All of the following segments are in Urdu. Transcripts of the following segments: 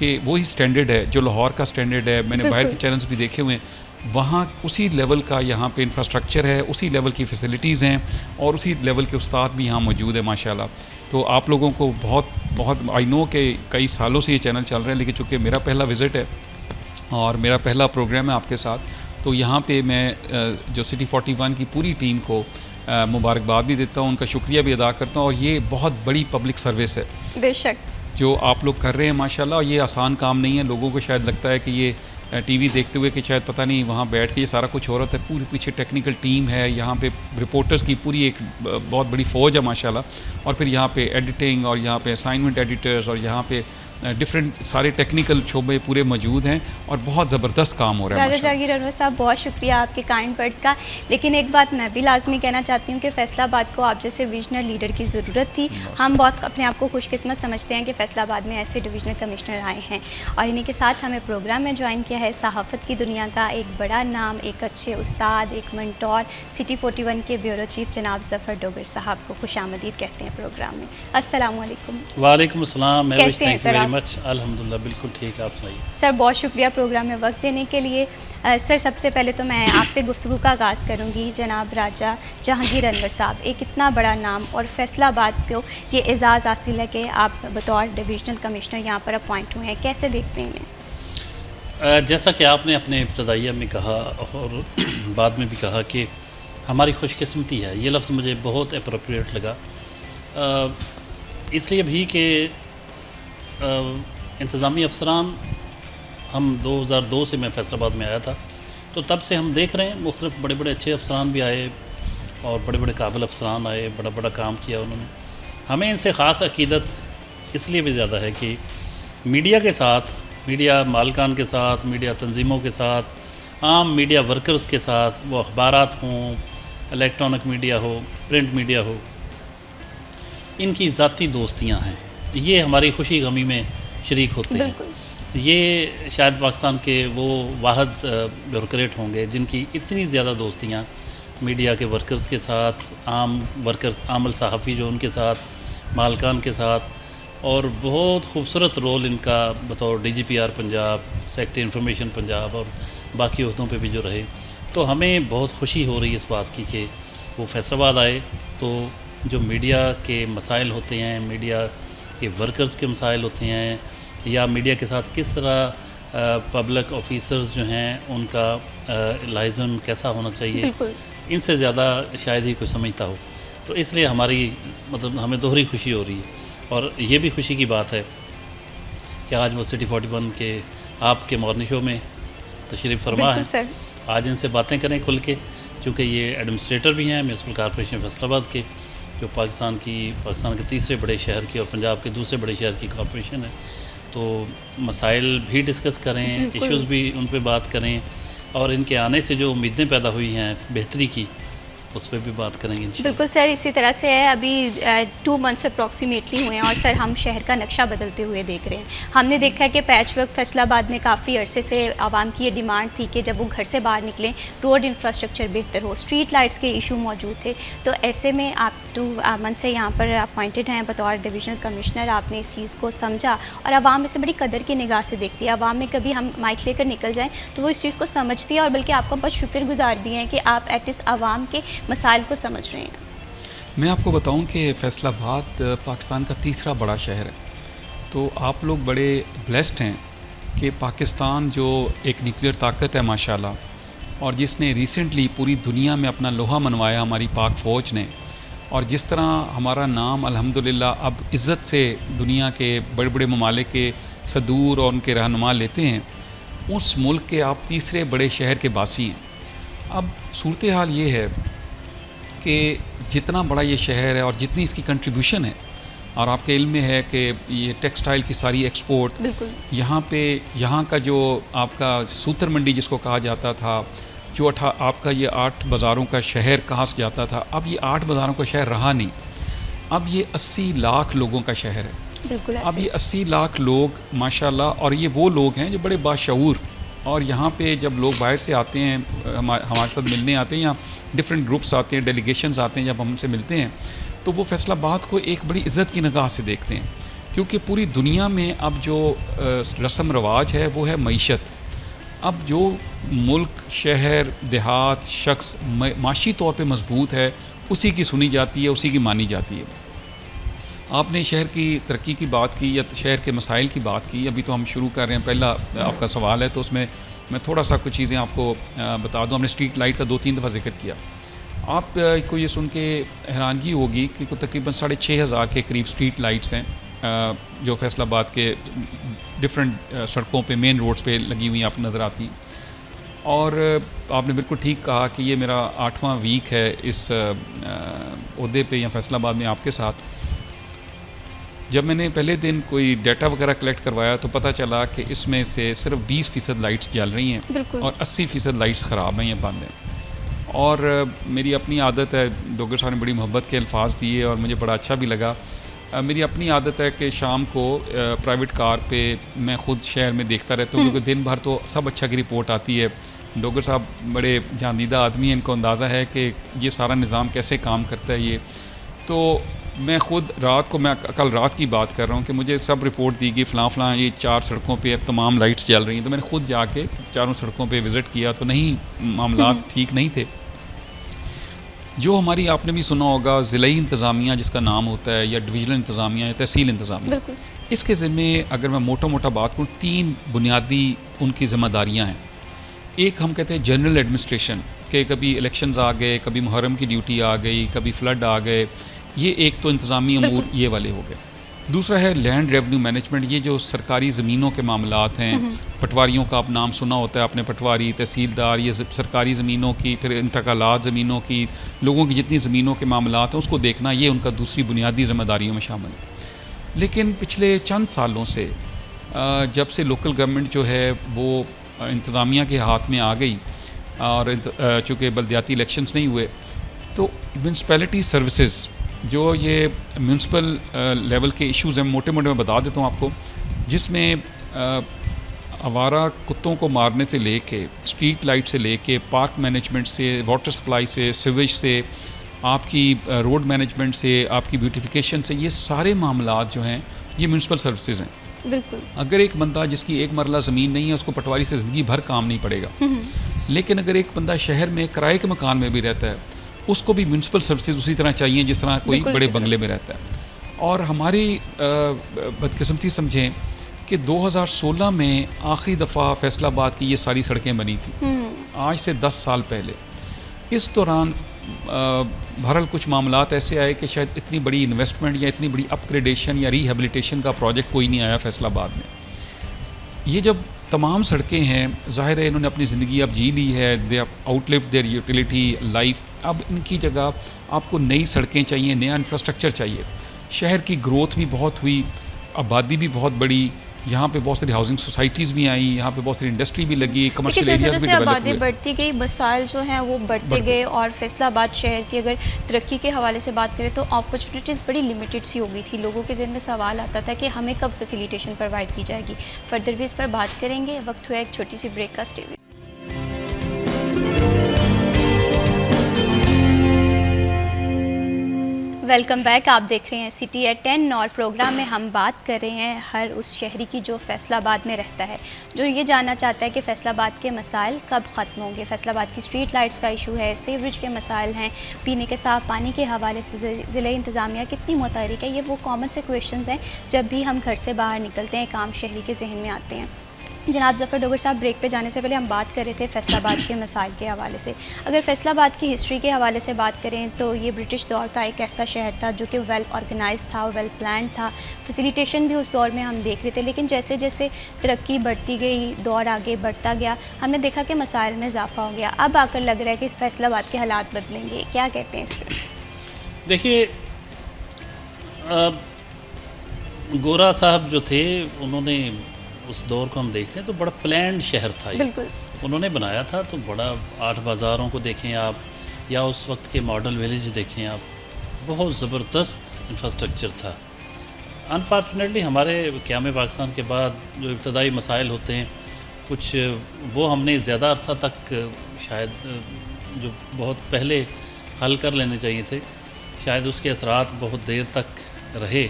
کہ وہی اسٹینڈرڈ ہے جو لاہور کا اسٹینڈرڈ ہے. میں نے باہر کے چینلز بھی دیکھے ہوئے ہیں, وہاں اسی لیول کا یہاں پہ انفراسٹرکچر ہے, اسی لیول کی فیسلٹیز ہیں, اور اسی لیول کے استاد بھی یہاں موجود ہیں ماشاءاللہ. تو آپ لوگوں کو بہت آئی نو کہ کئی سالوں سے یہ چینل چل رہے ہیں, لیکن چونکہ میرا پہلا وزٹ ہے اور میرا پہلا پروگرام ہے آپ کے ساتھ, تو یہاں پہ میں جو سٹی 41 کی پوری ٹیم کو مبارکباد بھی دیتا ہوں, ان کا شکریہ بھی ادا کرتا ہوں. اور یہ بہت بڑی پبلک سروس ہے بے شک جو آپ لوگ کر رہے ہیں ماشاءاللہ. اور یہ آسان کام نہیں ہے. لوگوں کو شاید لگتا ہے کہ یہ ٹی وی دیکھتے ہوئے کہ شاید پتہ نہیں وہاں بیٹھ کے یہ سارا کچھ ہو رہا تھا. پوری پیچھے ٹیکنیکل ٹیم ہے, یہاں پہ رپورٹرز کی پوری ایک بہت بڑی فوج ہے ماشاءاللہ. اور پھر یہاں پہ ایڈیٹنگ, اور یہاں پہ اسائنمنٹ ایڈیٹرز, اور یہاں پہ ڈفرینٹ سارے ٹیکنیکل شعبے پورے موجود ہیں, اور بہت زبردست کام ہو رہا ہے. راجہ جاگیر انور صاحب, بہت شکریہ آپ کے کائنڈ ورڈز کا. لیکن ایک بات میں بھی لازمی کہنا چاہتی ہوں کہ فیصل آباد کو آپ جیسے ویژنر لیڈر کی ضرورت تھی. ہم بہت اپنے آپ کو خوش قسمت سمجھتے ہیں کہ فیصل آباد میں ایسے ڈویژنل کمشنر آئے ہیں, اور انہیں کے ساتھ ہمیں پروگرام میں جوائن کیا ہے صحافت کی دنیا کا ایک بڑا نام, ایک اچھے استاد, ایک منٹور, سٹی 41 کے بیورو چیف جناب ظفر ڈوگر صاحب کو خوش آمدید کہتے ہیں پروگرام میں. السلام علیکم. وعلیکم السلام. کیسے ہیں سر آپ؟ الحمدللہ بالکل ٹھیک. آپ سنائیے. سر بہت شکریہ پروگرام میں وقت دینے کے لیے. سر سب سے پہلے تو میں آپ سے گفتگو کا آغاز کروں گی. جناب راجہ جہانگیر انور صاحب, ایک اتنا بڑا نام, اور فیصل آباد کو یہ اعزاز حاصل ہے کہ آپ بطور ڈویژنل کمشنر یہاں پر اپوائنٹ ہوئے ہیں, کیسے دیکھتے ہیں انہیں؟ جیسا کہ آپ نے اپنے ابتدائیہ میں کہا اور بعد میں بھی کہا کہ ہماری خوش قسمتی ہے, یہ لفظ مجھے بہت اپروپریٹ لگا, اس لیے بھی کہ انتظامی افسران, ہم 2002 سے میں فیصل آباد میں آیا تھا, تو تب سے ہم دیکھ رہے ہیں مختلف بڑے بڑے اچھے افسران بھی آئے اور بڑے بڑے قابل افسران آئے, بڑا بڑا کام کیا انہوں نے. ہمیں ان سے خاص عقیدت اس لیے بھی زیادہ ہے کہ میڈیا کے ساتھ, میڈیا مالکان کے ساتھ, میڈیا تنظیموں کے ساتھ, عام میڈیا ورکرز کے ساتھ, وہ اخبارات ہوں, الیکٹرانک میڈیا ہو, پرنٹ میڈیا ہو, ان کی ذاتی دوستیاں ہیں. یہ ہماری خوشی غمی میں شریک ہوتے ہیں. یہ شاید پاکستان کے وہ واحد بیوروکریٹ ہوں گے جن کی اتنی زیادہ دوستیاں میڈیا کے ورکرز کے ساتھ, عام ورکرز, عامل صحافی جو ان کے ساتھ, مالکان کے ساتھ, اور بہت خوبصورت رول ان کا بطور D G P R Punjab, secretary information Punjab اور باقی عہدوں پہ بھی جو رہے. تو ہمیں بہت خوشی ہو رہی ہے اس بات کی کہ وہ فیصل آباد آئے. تو جو میڈیا کے مسائل ہوتے ہیں, میڈیا کے ورکرز کے مسائل ہوتے ہیں, یا میڈیا کے ساتھ کس طرح پبلک آفیسرز جو ہیں ان کا لائزن کیسا ہونا چاہیے, ان سے زیادہ شاید ہی کوئی سمجھتا ہو. تو اس لیے ہماری ہمیں دوہری خوشی ہو رہی ہے. اور یہ بھی خوشی کی بات ہے کہ آج وہ سٹی 41 کے آپ کے مارننگ شو میں تشریف فرما ہیں. آج ان سے باتیں کریں کھل کے, چونکہ یہ ایڈمنسٹریٹر بھی ہیں میونسپل کارپوریشن فیصل آباد کے, جو پاکستان کے تیسرے بڑے شہر کی اور پنجاب کے دوسرے بڑے شہر کی کارپوریشن ہے. تو مسائل بھی ڈسکس کریں, ایشوز بھی ان پہ بات کریں, اور ان کے آنے سے جو امیدیں پیدا ہوئی ہیں بہتری کی, اس پہ بھی بات کریں گے. بالکل سر, اسی طرح سے ہے. ابھی 2 منتھس اپروکسیمیٹلی ہوئے ہیں, اور سر ہم شہر کا نقشہ بدلتے ہوئے دیکھ رہے ہیں. ہم نے دیکھا ہے کہ پیچ ورک فیصل آباد میں کافی عرصے سے عوام کی یہ ڈیمانڈ تھی کہ جب وہ گھر سے باہر نکلیں روڈ انفراسٹرکچر بہتر ہو, اسٹریٹ لائٹس کے ایشو موجود تھے. تو ایسے میں آپ 2 منتھ سے یہاں پر اپوائنٹڈ ہیں بطور ڈویژنل کمشنر, آپ نے اس چیز کو سمجھا اور عوام اسے بڑی قدر کی نگاہ سے دیکھتی ہے. عوام میں کبھی ہم مائک لے کر نکل جائیں تو وہ اس چیز کو سمجھتی ہے, اور بلکہ آپ کا بہت شکر گزار بھی ہیں کہ آپ ایٹ لیسٹ عوام کے مسائل کو سمجھ رہے ہیں. میں آپ کو بتاؤں کہ فیصل آباد پاکستان کا تیسرا بڑا شہر ہے. تو آپ لوگ بڑے بلیسڈ ہیں کہ پاکستان جو ایک نیوکلیئر طاقت ہے ماشاءاللہ, اور جس نے ریسنٹلی پوری دنیا میں اپنا لوہا منوایا ہماری پاک فوج نے, اور جس طرح ہمارا نام الحمدللہ اب عزت سے دنیا کے بڑے بڑے ممالک کے صدور اور ان کے رہنما لیتے ہیں, اس ملک کے آپ تیسرے بڑے شہر کے باسی ہیں. اب صورتحال یہ ہے کہ جتنا بڑا یہ شہر ہے اور جتنی اس کی کنٹریبیوشن ہے, اور آپ کے علم میں ہے کہ یہ ٹیکسٹائل کی ساری ایکسپورٹ یہاں کا جو آپ کا سوتر منڈی جس کو کہا جاتا تھا, جو آپ کا یہ 8 بازاروں کا شہر کہا جاتا تھا, اب یہ 8 بازاروں کا شہر رہا نہیں. اب یہ 80 لاکھ لوگوں کا شہر ہے. اب یہ 80 لاکھ لوگ ماشاءاللہ, اور یہ وہ لوگ ہیں جو بڑے باشعور, اور یہاں پہ جب لوگ باہر سے آتے ہیں ہمارے ساتھ ملنے آتے ہیں, یا ڈفرینٹ گروپس آتے ہیں, ڈیلیگیشنز آتے ہیں, جب ہم سے ملتے ہیں تو وہ فیصل آباد کو ایک بڑی عزت کی نگاہ سے دیکھتے ہیں کیونکہ پوری دنیا میں اب جو رسم رواج ہے وہ ہے معیشت. اب جو ملک، شہر، دیہات، شخص معاشی طور پہ مضبوط ہے اسی کی سنی جاتی ہے، اسی کی مانی جاتی ہے. آپ نے شہر کی ترقی کی بات کی یا شہر کے مسائل کی بات کی. ابھی تو ہم شروع کر رہے ہیں، پہلا آپ کا سوال ہے تو اس میں تھوڑا سا کچھ چیزیں آپ کو بتا دوں. ہم نے اسٹریٹ لائٹ کا 2-3 دفعہ ذکر کیا. آپ کو یہ سن کے حیرانگی ہوگی کہ تقریباً 6,500 کے قریب اسٹریٹ لائٹس ہیں جو فیصل آباد کے ڈفرینٹ سڑکوں پہ، مین روڈز پہ لگی ہوئی آپ نظر آتی. اور آپ نے بالکل ٹھیک کہا کہ یہ میرا 8واں ویک ہے اس عہدے پہ یا فیصل آباد میں آپ کے ساتھ. جب میں نے پہلے دن کوئی ڈیٹا وغیرہ کلیکٹ کروایا تو پتہ چلا کہ اس میں سے صرف 20% لائٹس جل رہی ہیں اور 80% لائٹس خراب ہیں یا بند ہیں. اور میری اپنی عادت ہے، ڈوگر صاحب نے بڑی محبت کے الفاظ دیے اور مجھے بڑا اچھا بھی لگا. میری اپنی عادت ہے کہ شام کو پرائیویٹ کار پہ میں خود شہر میں دیکھتا رہتا ہوں، کیونکہ دن بھر تو سب اچھا کی رپورٹ آتی ہے. ڈوگر صاحب بڑے جاندیدہ آدمی ہیں، ان کو اندازہ ہے کہ یہ سارا نظام کیسے کام کرتا ہے. یہ تو میں خود رات کو، میں کل رات کی بات کر رہا ہوں کہ مجھے سب رپورٹ دی گئی فلاں یہ 4 سڑکوں پہ تمام لائٹس جل رہی ہیں. تو میں نے خود جا کے 4 سڑکوں پہ وزٹ کیا تو نہیں، معاملات ٹھیک نہیں تھے. جو ہماری، آپ نے بھی سنا ہوگا، ضلعی انتظامیہ جس کا نام ہوتا ہے، یا ڈویژنل انتظامیہ یا تحصیل انتظامیہ، اس کے ذمے اگر میں موٹا بات کروں 3 بنیادی ان کی ذمہ داریاں ہیں. ایک ہم کہتے ہیں جنرل ایڈمنسٹریشن، کہ کبھی الیکشنز آ گئے، کبھی محرم کی ڈیوٹی آ گئی، کبھی فلڈ آ گئے، یہ ایک تو انتظامی امور یہ والے ہو گئے. دوسرا ہے لینڈ ریونیو مینجمنٹ، یہ جو سرکاری زمینوں کے معاملات ہیں. پٹواریوں کا آپ نام سنا ہوتا ہے، آپ نے پٹواری، تحصیلدار، یہ سرکاری زمینوں کی، پھر انتقالات زمینوں کی، لوگوں کی جتنی زمینوں کے معاملات ہیں اس کو دیکھنا، یہ ان کا دوسری بنیادی ذمہ داریوں میں شامل ہے. لیکن پچھلے چند سالوں سے جب سے لوکل گورنمنٹ جو ہے وہ انتظامیہ کے ہاتھ میں آ گئی اور چونکہ بلدیاتی الیکشنز نہیں ہوئے، تو میونسپیلٹی سروسز، جو یہ میونسپل لیول کے ایشوز ہیں، موٹے میں بتا دیتا ہوں آپ کو، جس میں آوارہ کتوں کو مارنے سے لے کے، اسٹریٹ لائٹ سے لے کے، پارک مینجمنٹ سے، واٹر سپلائی سے، سیویج سے، آپ کی روڈ مینجمنٹ سے، آپ کی بیوٹیفیکیشن سے، یہ سارے معاملات جو ہیں یہ میونسپل سروسز ہیں. بالکل. اگر ایک بندہ جس کی ایک مرلہ زمین نہیں ہے، اس کو پٹواری سے زندگی بھر کام نہیں پڑے گا. لیکن اگر ایک بندہ شہر میں کرائے کے مکان میں بھی رہتا ہے، اس کو بھی میونسپل سروسز اسی طرح چاہیے جس طرح کوئی بڑے بنگلے میں رہتا ہے. اور ہماری بدقسمتی سمجھیں کہ 2016 میں آخری دفعہ فیصل آباد کی یہ ساری سڑکیں بنی تھیں، آج سے 10 سال پہلے. اس دوران بہرحال کچھ معاملات ایسے آئے کہ شاید اتنی بڑی انویسٹمنٹ یا اتنی بڑی اپ گریڈیشن یا ریہیبلیٹیشن کا پروجیکٹ کوئی نہیں آیا فیصل آباد میں. یہ جب تمام سڑکیں ہیں، ظاہر ہے انہوں نے اپنی زندگی اب جی لی ہے، they outlive their utility life. اب ان کی جگہ آپ کو نئی سڑکیں چاہیے، نیا انفراسٹرکچر چاہیے. شہر کی گروتھ بھی بہت ہوئی، آبادی بھی بہت بڑی، یہاں پہ بہت ساری ہاؤسنگ سوسائٹیز بھی آئیں، یہاں پہ بہت ساری انڈسٹری بھی لگی، کمرشل ایریاز بھی ڈیولپ ہوئے. آبادی بڑھتی گئی، مسائل جو ہیں وہ بڑھتے گئے. اور فیصل آباد شہر کی اگر ترقی کے حوالے سے بات کریں تو اپرچونیٹیز بڑی لمیٹڈ سی ہو گئی تھی. لوگوں کے ذہن میں سوال آتا تھا کہ ہمیں کب فیسیلیٹیشن پرووائڈ کی جائے گی. فردر بھی اس پر بات کریں گے. وقت ہوا ایک چھوٹی سی بریک کا. اسٹے. Welcome back. آپ دیکھ رہے ہیں سٹی ایٹ 10 اور پروگرام میں ہم بات کر رہے ہیں ہر اس شہری کی جو فیصل آباد میں رہتا ہے، جو یہ جاننا چاہتا ہے کہ فیصل آباد کے مسائل کب ختم ہوں گے. فیصل آباد کی اسٹریٹ لائٹس کا ایشو ہے، سیوریج کے مسائل ہیں، پینے کے صاف پانی کے حوالے سے ضلعی انتظامیہ کتنی متحرک ہے. یہ وہ کامن سے کویشچنز ہیں جب بھی ہم گھر سے باہر نکلتے ہیں، ایک عام شہری کے ذہن میں آتے ہیں. جناب ظفر ڈوگر صاحب، بریک پہ جانے سے پہلے ہم بات کر رہے تھے فیصل آباد کے مسائل کے حوالے سے. اگر فیصل آباد کی ہسٹری کے حوالے سے بات کریں تو یہ برٹش دور کا ایک ایسا شہر تھا جو کہ ویل آرگنائز تھا، ویل پلانڈ تھا. فیسیلیٹیشن بھی اس دور میں ہم دیکھ رہے تھے. لیکن جیسے جیسے ترقی بڑھتی گئی، دور آگے بڑھتا گیا، ہم نے دیکھا کہ مسائل میں اضافہ ہو گیا. اب آ کر لگ رہا ہے کہ فیصل آباد کے حالات بدلیں گے. کیا کہتے ہیں اس پر؟ دیکھیے، گورا صاحب جو تھے انہوں نے اس دور کو ہم دیکھتے ہیں تو بڑا پلانڈ شہر تھا. بالکل انہوں نے بنایا تھا تو بڑا 8 بازاروں کو دیکھیں آپ، یا اس وقت کے ماڈل ویلیج دیکھیں آپ، بہت زبردست انفراسٹرکچر تھا. انفارچونیٹلی ہمارے قیام پاکستان کے بعد جو ابتدائی مسائل ہوتے ہیں کچھ، وہ ہم نے زیادہ عرصہ تک شاید جو بہت پہلے حل کر لینے چاہیے تھے، شاید اس کے اثرات بہت دیر تک رہے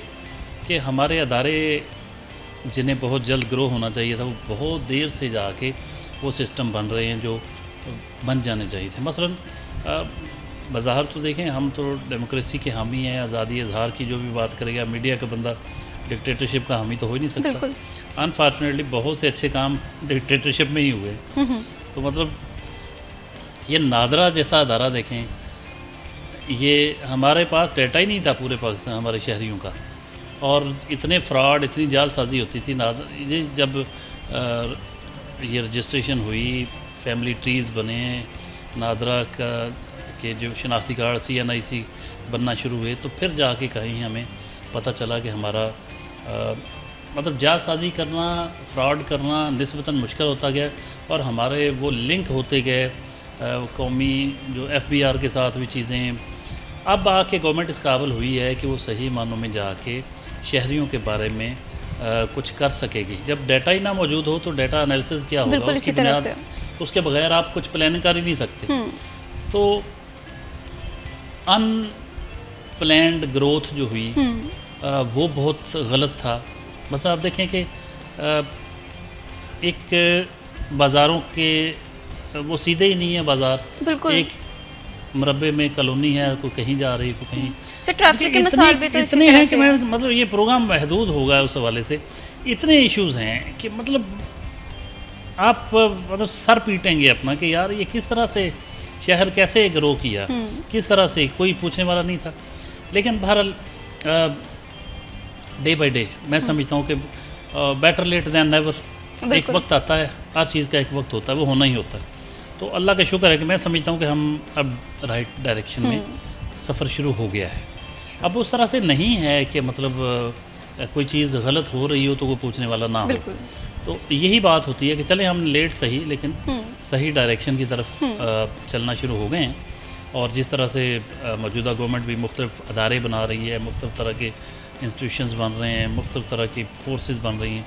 کہ ہمارے ادارے جنہیں بہت جلد گرو ہونا چاہیے تھا وہ بہت دیر سے جا کے وہ سسٹم بن رہے ہیں جو بن جانے چاہیے تھے. مثلا بظاہر تو دیکھیں ہم تو ڈیموکریسی کے حامی ہیں, آزادی اظہار کی جو بھی بات کرے گا, میڈیا کا بندہ ڈکٹیٹرشپ کا حامی تو ہو ہی نہیں سکتا. انفارچونیٹلی بہت سے اچھے کام ڈکٹیٹرشپ میں ہی ہوئے. تو مطلب یہ نادرا جیسا ادارہ دیکھیں, یہ ہمارے پاس ڈیٹا ہی نہیں تھا پورے پاکستان ہمارے شہریوں کا, اور اتنے فراڈ, اتنی جعل سازی ہوتی تھی. یہ جب یہ رجسٹریشن ہوئی, فیملی ٹریز بنے, نادرا کا کہ جو شناختی کارڈ CNIC بننا شروع ہوئے, تو پھر جا کے کہیں ہمیں پتہ چلا کہ ہمارا مطلب جعل سازی کرنا, فراڈ کرنا نسبتاً مشکل ہوتا گیا, اور ہمارے وہ لنک ہوتے گئے قومی جو FBR کے ساتھ بھی چیزیں. اب آ کے گورنمنٹ اس قابل ہوئی ہے کہ وہ صحیح معنوں میں جا کے شہریوں کے بارے میں کچھ کر سکے گی. جب ڈیٹا ہی نہ موجود ہو تو ڈیٹا انالیسس کیا ہوگا, اس کی بنیاد, اس کے بغیر آپ کچھ پلاننگ کر ہی نہیں سکتے. تو ان پلانڈ گروتھ جو ہوئی وہ بہت غلط تھا. مثلا آپ دیکھیں کہ ایک بازاروں کے وہ سیدھے ہی نہیں ہے بازار, ایک مربع میں کالونی ہے, کوئی کہیں جا رہی, کوئی کہیں. ٹریفک کے مسائل بھی تو اتنے ہیں کہ میں مطلب یہ پروگرام محدود ہوگا اس حوالے سے. اتنے ایشوز ہیں کہ مطلب آپ مطلب سر پیٹیں گے اپنا کہ یار یہ کس طرح سے شہر کیسے گرو کیا, کس طرح سے, کوئی پوچھنے والا نہیں تھا. لیکن بہرحال ڈے بائی ڈے میں سمجھتا ہوں کہ بیٹر لیٹ دین نیور. ایک وقت آتا ہے, ہر چیز کا ایک وقت ہوتا ہے, وہ ہونا ہی ہوتا ہے. تو اللہ کا شکر ہے کہ میں سمجھتا ہوں کہ ہم اب رائٹ ڈائریکشن میں سفر شروع ہو گیا ہے. اب اس طرح سے نہیں ہے کہ مطلب کوئی چیز غلط ہو رہی ہو تو کوئی پوچھنے والا نہ ہو. تو یہی بات ہوتی ہے کہ چلیں ہم لیٹ صحیح لیکن صحیح ڈائریکشن کی طرف چلنا شروع ہو گئے ہیں. اور جس طرح سے موجودہ گورنمنٹ بھی مختلف ادارے بنا رہی ہے, مختلف طرح کے انسٹیٹیوشنز بن رہے ہیں, مختلف طرح کی فورسز بن رہی ہیں,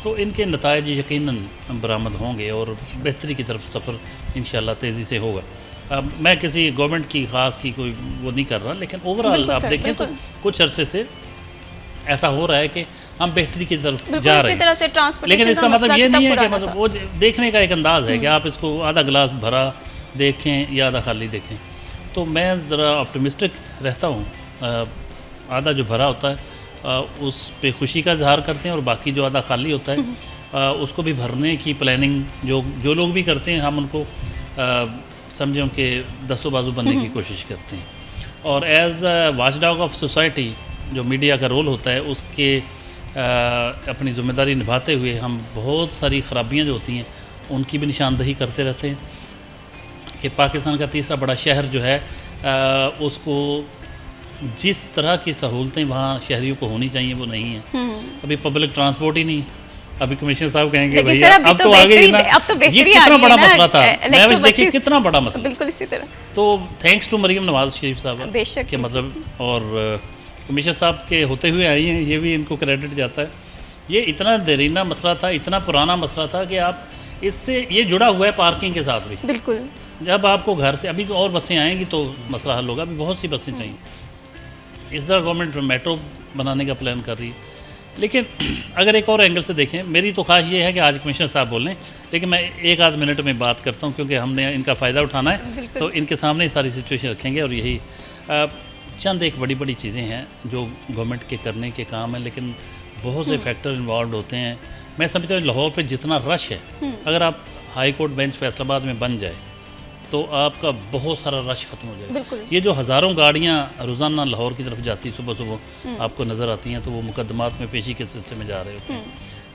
تو ان کے نتائج یقیناً برآمد ہوں گے اور بہتری کی طرف سفر انشاءاللہ تیزی سے ہوگا. اب میں کسی گورنمنٹ کی خاص کی کوئی وہ نہیں کر رہا, لیکن اوورآل آپ دیکھیں تو کچھ عرصے سے ایسا ہو رہا ہے کہ ہم بہتری کی طرف جا رہے ہیں. لیکن اس کا مطلب یہ نہیں ہے کہ مطلب وہ دیکھنے کا ایک انداز ہے کہ آپ اس کو آدھا گلاس بھرا دیکھیں یا آدھا خالی دیکھیں. تو میں ذرا آپٹیمسٹک رہتا ہوں. آدھا جو بھرا ہوتا ہے اس پہ خوشی کا اظہار کرتے ہیں, اور باقی جو آدھا خالی ہوتا ہے اس کو بھی بھرنے کی پلاننگ جو لوگ بھی کرتے ہیں, ہم ان کو سمجھیں کہ دست و بازو بننے کی کوشش کرتے ہیں. اور as watch dog of society جو میڈیا کا رول ہوتا ہے, اس کے اپنی ذمہ داری نبھاتے ہوئے ہم بہت ساری خرابیاں جو ہوتی ہیں ان کی بھی نشاندہی کرتے رہتے ہیں. کہ پاکستان کا تیسرا بڑا شہر جو ہے اس کو جس طرح کی سہولتیں وہاں شہریوں کو ہونی چاہیے وہ نہیں ہیں. ابھی پبلک ٹرانسپورٹ ہی نہیں. ابھی کمشنر صاحب کہیں گے بھائی اب تو آگے ہی نا, یہ کتنا بڑا مسئلہ تھا, میں دیکھیے کتنا بڑا مسئلہ. بالکل اسی طرح. تو تھینکس ٹو مریم نواز شریف صاحب کہ مطلب, اور کمشنر صاحب کے ہوتے ہوئے آئی ہیں, یہ بھی ان کو کریڈٹ جاتا ہے. یہ اتنا دیرینہ مسئلہ تھا, اتنا پرانا مسئلہ تھا کہ آپ اس سے, یہ جڑا ہوا ہے پارکنگ کے ساتھ بھی. بالکل. جب آپ کو گھر سے ابھی تو اور بسیں آئیں گی تو مسئلہ حل ہوگا. ابھی بہت سی بسیں چاہیے. اس طرح گورنمنٹ میٹرو بنانے کا پلان کر رہی ہے. لیکن اگر ایک اور اینگل سے دیکھیں, میری تو خواہش یہ ہے کہ آج کمشنر صاحب بول رہے ہیں, لیکن میں ایک آدھ منٹ میں بات کرتا ہوں کیونکہ ہم نے ان کا فائدہ اٹھانا ہے, تو ان کے سامنے ہی ساری سچویشن رکھیں گے. اور یہی چند ایک بڑی بڑی چیزیں ہیں جو گورنمنٹ کے کرنے کے کام ہیں, لیکن بہت سے فیکٹر انوالوڈ ہوتے ہیں. میں سمجھتا ہوں لاہور پہ جتنا رش ہے, اگر آپ ہائی کورٹ بینچ فیصل آباد میں بن جائے تو آپ کا بہت سارا رش ختم ہو جائے گا. یہ جو ہزاروں گاڑیاں روزانہ لاہور کی طرف جاتی صبح صبح آپ کو نظر آتی ہیں, تو وہ مقدمات میں پیشی کے سلسلے میں جا رہے ہوتے ہیں.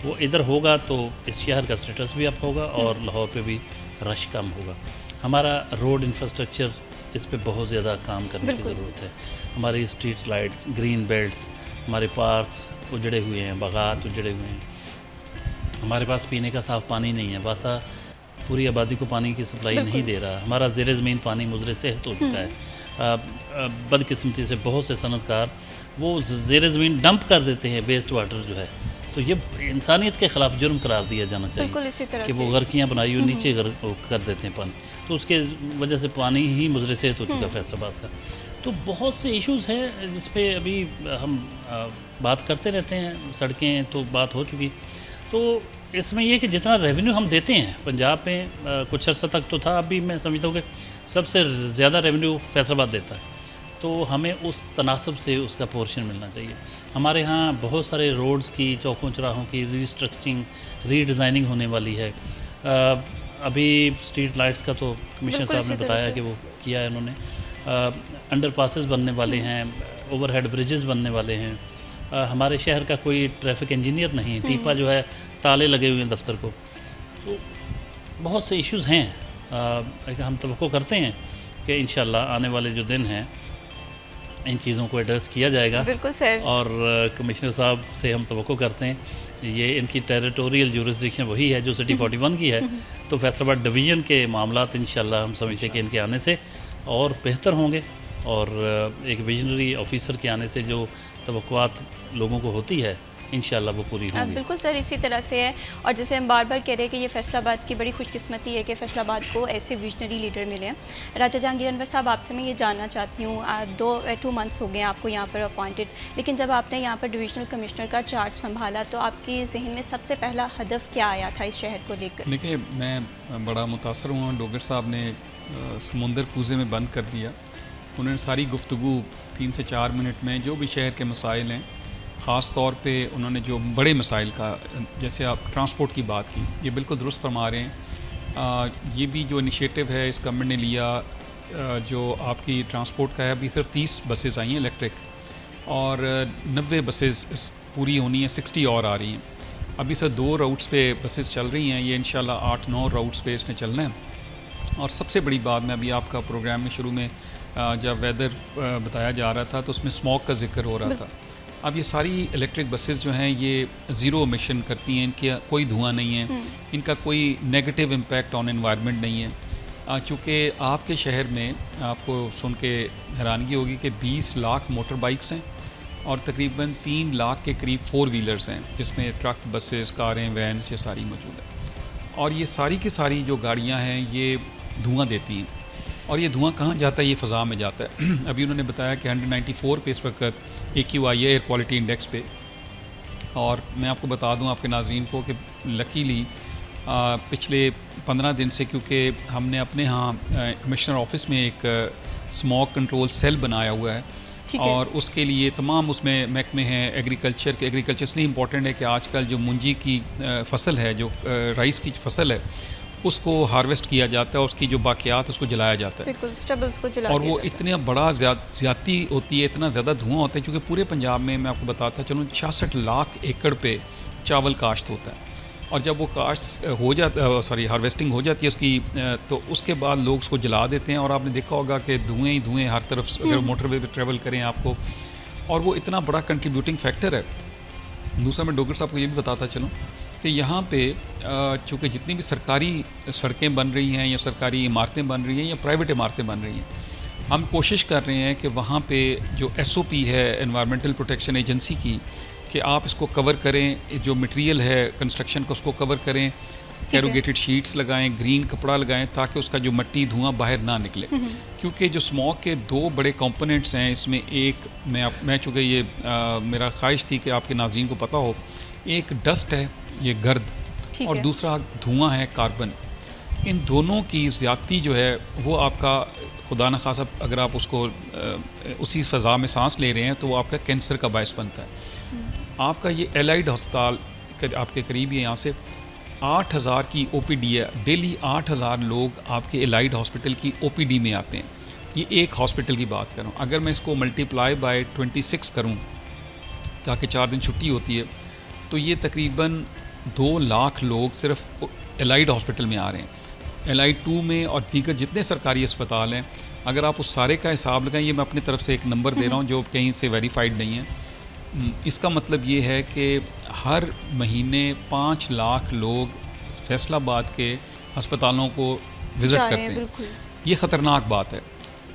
وہ ادھر ہوگا تو اس شہر کا اسٹیٹس بھی اپ ہوگا اور لاہور پہ بھی رش کم ہوگا. ہمارا روڈ انفراسٹرکچر, اس پہ بہت زیادہ کام کرنے کی ضرورت ہے. ہماری اسٹریٹ لائٹس, گرین بیلٹس, ہمارے پارکس اجڑے ہوئے ہیں, باغات اجڑے ہوئے ہیں. ہمارے پاس پینے کا صاف پانی نہیں ہے. واسا پوری آبادی کو پانی کی سپلائی نہیں دے رہا. ہمارا زیر زمین پانی مضر صحت ہو چکا ہے. بدقسمتی سے بہت سے صنعت کار وہ زیر زمین ڈمپ کر دیتے ہیں ویسٹ واٹر جو ہے. تو یہ انسانیت کے خلاف جرم قرار دیا جانا چاہیے کہ وہ غرقیاں بنائی ہوئی نیچے کر دیتے ہیں پانی. تو اس کے وجہ سے پانی ہی مضر صحت ہو چکا ہے فیصل آباد کا. تو بہت سے ایشوز ہیں جس پہ ابھی ہم بات کرتے رہتے ہیں. سڑکیں تو بات ہو چکی. تو اس میں یہ کہ جتنا ریونیو ہم دیتے ہیں پنجاب میں کچھ عرصہ تک تو تھا, اب بھی میں سمجھتا ہوں کہ سب سے زیادہ ریونیو فیصل آباد دیتا ہے. تو ہمیں اس تناسب سے اس کا پورشن ملنا چاہیے. ہمارے ہاں بہت سارے روڈز کی, چوکوں چراہوں کی ریسٹرکچرنگ, ری ڈیزائننگ ہونے والی ہے. ابھی اسٹریٹ لائٹس کا تو کمشنر صاحب نے بتایا کہ وہ کیا ہے انہوں نے. انڈر پاسز بننے والے ہیں, اوور ہیڈ بریجز بننے والے ہیں. ہمارے شہر کا کوئی ٹریفک انجینئر نہیں, ٹیپا جو ہے تالے لگے ہوئے ہیں دفتر کو. تو بہت سے ایشوز ہیں. ہم توقع کرتے ہیں کہ انشاءاللہ آنے والے جو دن ہیں ان چیزوں کو ایڈریس کیا جائے گا. بالکل سر. اور کمشنر صاحب سے ہم توقع کرتے ہیں, یہ ان کی ٹیریٹوریل جورسڈکشن وہی ہے جو سٹی 41 کی ہے. تو فیصل آباد ڈویژن کے معاملات انشاءاللہ ہم سمجھتے ہیں کہ ان کے آنے سے اور بہتر ہوں گے, اور ایک ویژنری آفیسر کے آنے سے جو توقعات لوگوں کو ہوتی ہے انشاءاللہ وہ پوری ہوں گی. بالکل سر, اسی طرح سے ہے. اور جیسے ہم بار بار کہہ رہے ہیں کہ یہ فیصل آباد کی بڑی خوش قسمتی ہے کہ فیصل آباد کو ایسے ویژنری لیڈر ملے ہیں. راجہ جہانگیر انور صاحب, آپ سے میں یہ جاننا چاہتی ہوں, 2 منتھس ہو گئے ہیں آپ کو یہاں پر اپوائنٹڈ, لیکن جب آپ نے یہاں پر ڈویژنل کمشنر کا چارج سنبھالا تو آپ کی ذہن میں سب سے پہلا ہدف کیا آیا تھا اس شہر کو لے کر؟ دیکھیے, میں بڑا متاثر ہوا. ڈوگر صاحب نے سمندر کوزے میں بند کر دیا. انہوں نے ساری گفتگو 3 سے 4 منٹ میں جو بھی شہر کے مسائل ہیں, خاص طور پہ انہوں نے جو بڑے مسائل کا, جیسے آپ ٹرانسپورٹ کی بات کی, یہ بالکل درست فرما رہے ہیں. یہ بھی جو انیشیٹو ہے اس گورنمنٹ نے لیا, جو آپ کی ٹرانسپورٹ کا ہے, ابھی صرف 30 بسیں آئی ہیں الیکٹرک, اور 90 بسیں پوری ہونی ہیں, 60 اور آ رہی ہیں. ابھی سر 2 راؤٹس پہ بسیں چل رہی ہیں, یہ انشاءاللہ 8-9 راؤٹس پہ اس نے چلنا ہے. اور سب سے بڑی بات, میں ابھی آپ کا پروگرام میں شروع میں جب ویدر بتایا جا رہا تھا تو اس میں اسموگ کا ذکر ہو رہا تھا. اب یہ ساری الیکٹرک بسز جو ہیں یہ زیرو امیشن کرتی ہیں, ان کا کوئی دھواں نہیں ہے, ان کا کوئی نیگیٹو امپیکٹ آن انوائرمنٹ نہیں ہے. چونکہ آپ کے شہر میں آپ کو سن کے حیرانگی ہوگی کہ 20 لاکھ موٹر بائکس ہیں اور تقریباً 3 لاکھ کے قریب 4 ویلرز ہیں, جس میں ٹرک, بسز, کاریں, وینس یہ ساری موجود ہیں. اور یہ ساری کی ساری جو گاڑیاں ہیں یہ دھواں دیتی ہیں, اور یہ دھواں کہاں جاتا ہے؟ یہ فضا میں جاتا ہے. ابھی انہوں نے بتایا کہ 194 پہ اس وقت AQI ہے, ایئر کوالٹی انڈیکس پہ. اور میں آپ کو بتا دوں آپ کے ناظرین کو کہ لکیلی پچھلے 15 دن سے, کیونکہ ہم نے اپنے ہاں کمشنر آفس میں ایک اسموگ کنٹرول سیل بنایا ہوا ہے, اور اس کے لیے تمام اس میں محکمے ہیں ایگریکلچر کے. ایگریکلچر اس لیے امپورٹنٹ ہے کہ آج کل جو منجی کی فصل ہے, جو رائس کی فصل ہے, اس کو ہارویسٹ کیا جاتا ہے, اور اس کی جو باقیات اس کو جلایا جاتا ہے. اور وہ اتنا بڑا زیادتی ہوتی ہے, اتنا زیادہ دھواں ہوتا ہے, کیونکہ پورے پنجاب میں میں آپ کو بتاتا چلوں 66 لاکھ ایکڑ پہ چاول کاشت ہوتا ہے. اور جب وہ کاشت ہو جاتا ہارویسٹنگ ہو جاتی ہے اس کی, تو اس کے بعد لوگ اس کو جلا دیتے ہیں. اور آپ نے دیکھا ہوگا کہ دھوئیں ہی دھوئیں ہر طرف, اگر موٹر وے پہ ٹریول کریں آپ کو, اور وہ اتنا بڑا کنٹریبیوٹنگ فیکٹر ہے. دوسرا میں ڈوگر صاحب کو یہ بھی بتاتا چلوں کہ یہاں پہ چونکہ جتنی بھی سرکاری سڑکیں بن رہی ہیں یا سرکاری عمارتیں بن رہی ہیں یا پرائیویٹ عمارتیں بن رہی ہیں, ہم کوشش کر رہے ہیں کہ وہاں پہ جو SOP ہے انوائرمنٹل پروٹیکشن ایجنسی کی, کہ آپ اس کو کور کریں, جو مٹیریل ہے کنسٹرکشن کو اس کو کور کریں, کیروگیٹڈ شیٹس لگائیں, گرین کپڑا لگائیں, تاکہ اس کا جو مٹی دھواں باہر نہ نکلے. کیونکہ جو اسموگ کے 2 بڑے کمپوننٹس ہیں اس میں, ایک میں چونکہ یہ میرا خواہش تھی کہ آپ کے ناظرین کو پتہ ہو, ایک ڈسٹ ہے, یہ گرد, اور دوسرا دھواں ہے کاربن. ان دونوں کی زیادتی جو ہے وہ آپ کا خدا نخواستہ اگر آپ اس کو اسی فضا میں سانس لے رہے ہیں تو وہ آپ کا کینسر کا باعث بنتا ہے. آپ کا یہ الائڈ ہسپتال آپ کے قریب ہی, یہاں سے 8000 کی OPD ہے, ڈیلی 8000 لوگ آپ کے الائڈ ہاسپٹل کی OPD میں آتے ہیں. یہ ایک ہاسپٹل کی بات کروں, اگر میں اس کو ملٹیپلائی بائی 26 کروں تاکہ 4 دن چھٹی ہوتی ہے, تو یہ تقریباً 2 لاکھ لوگ صرف الائڈ ہاسپٹل میں آ رہے ہیں. LI 2 میں اور دیگر جتنے سرکاری اسپتال ہیں, اگر آپ اس سارے کا حساب لگائیں, یہ میں اپنی طرف سے ایک نمبر دے رہا ہوں جو کہیں سے ویریفائڈ نہیں ہے, اس کا مطلب یہ ہے کہ ہر مہینے 5 لاکھ لوگ فیصل آباد کے ہسپتالوں کو وزٹ کرتے ہیں. یہ خطرناک بات ہے.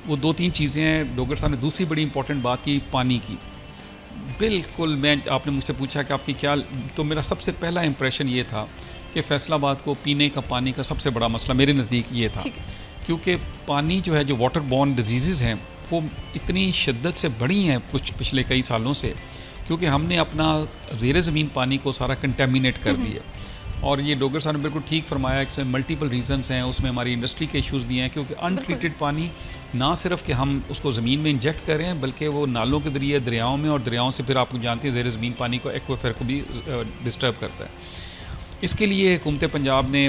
وہ 2-3 چیزیں ہیں. ڈوگر صاحب نے دوسری بڑی امپورٹنٹ بات کی, پانی کی. بالکل, آپ نے مجھ سے پوچھا کہ آپ کی کیا, تو میرا سب سے پہلا امپریشن یہ تھا کہ فیصل آباد کو پینے کا پانی کا سب سے بڑا مسئلہ میرے نزدیک یہ تھا, کیونکہ پانی جو ہے, جو واٹر بورن ڈیزیزز ہیں وہ اتنی شدت سے بڑھی ہیں کچھ پچھلے کئی سالوں سے، کیونکہ ہم نے اپنا زیر زمین پانی کو سارا کنٹیمینیٹ کر دیا. اور یہ ڈوگر صاحب نے بالکل ٹھیک فرمایا کہ اس میں ملٹیپل ریزنس ہیں، اس میں ہماری انڈسٹری کے ایشوز بھی ہیں، کیونکہ ان ٹریٹڈ پانی نہ صرف کہ ہم اس کو زمین میں انجیکٹ کر رہے ہیں، بلکہ وہ نالوں کے ذریعے دریاؤں میں، اور دریاؤں سے پھر آپ کو جانتے ہیں زیر زمین پانی کو ایکویفر کو بھی ڈسٹرب کرتا ہے. اس کے لیے حکومت پنجاب نے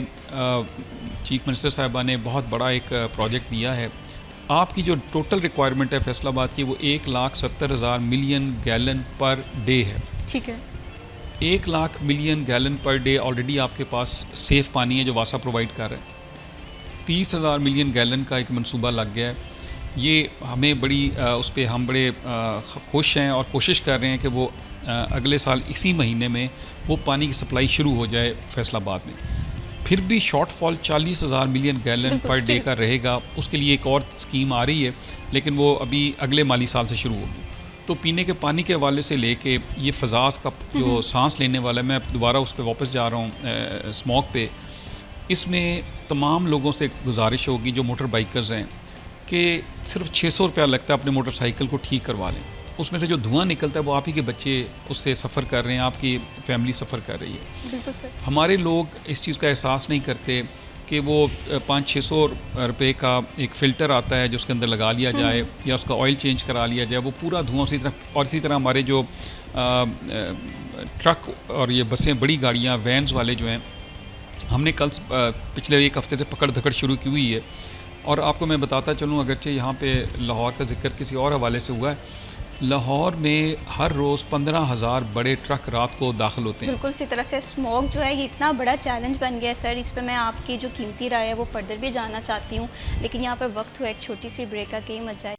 چیف منسٹر صاحبہ نے بہت بڑا ایک پروجیکٹ دیا ہے. آپ کی جو ٹوٹل ریکوائرمنٹ ہے فیصل آباد کی وہ 1,70,000 ملین گیلن پر ڈے ہے. ٹھیک ہے. 1,00,000 million gallon per day already آپ کے پاس سیف پانی ہے جو واسا پرووائڈ کر رہا ہے. 30,000 ملین گیلن کا ایک منصوبہ لگ گیا ہے. یہ ہمیں بڑی اس پہ ہم بڑے خوش ہیں اور کوشش کر رہے ہیں کہ وہ اگلے سال اسی مہینے میں وہ پانی کی سپلائی شروع ہو جائے فیصل آباد میں. پھر بھی شارٹ فال 40,000 ملین گیلن پر ڈے کا رہے گا. اس کے لیے ایک اور اسکیم آ رہی ہے لیکن وہ ابھی اگلے مالی سال سے شروع ہوگی. تو پینے کے پانی کے حوالے سے لے کے یہ فضا کا جو سانس لینے والا ہے، میں دوبارہ اس پہ واپس جا رہا ہوں اسموک پہ. اس میں تمام لوگوں سے گزارش ہوگی جو موٹر بائکرز ہیں کہ صرف 600 روپیہ لگتا ہے اپنے موٹر سائیکل کو ٹھیک کروا لیں. اس میں سے جو دھواں نکلتا ہے وہ آپ ہی کے بچے اس سے سفر کر رہے ہیں، آپ کی فیملی سفر کر رہی ہے. بالکل سر. ہمارے لوگ اس چیز کا احساس نہیں کرتے کہ وہ 500-600 روپے کا ایک فلٹر آتا ہے جو اس کے اندر لگا لیا جائے یا اس کا آئل چینج کرا لیا جائے، وہ پورا دھواں اسی طرح. اور اسی طرح ہمارے جو ٹرک اور یہ بسیں، بڑی گاڑیاں، وینز والے جو ہیں، ہم نے کل پچھلے ایک ہفتے سے پکڑ دھکڑ شروع کی ہوئی ہے. اور آپ کو میں بتاتا چلوں، اگرچہ یہاں پہ لاہور کا ذکر کسی اور حوالے سے ہوا ہے، لاہور میں ہر روز 15,000 بڑے ٹرک رات کو داخل ہوتے ہیں. بالکل اسی طرح سے اسموک جو ہے یہ اتنا بڑا چیلنج بن گیا ہے سر. اس پہ میں آپ کی جو قیمتی رائے ہے وہ فردر بھی جاننا چاہتی ہوں، لیکن یہاں پر وقت ہوا ایک چھوٹی سی بریک کا کہ مت جائے.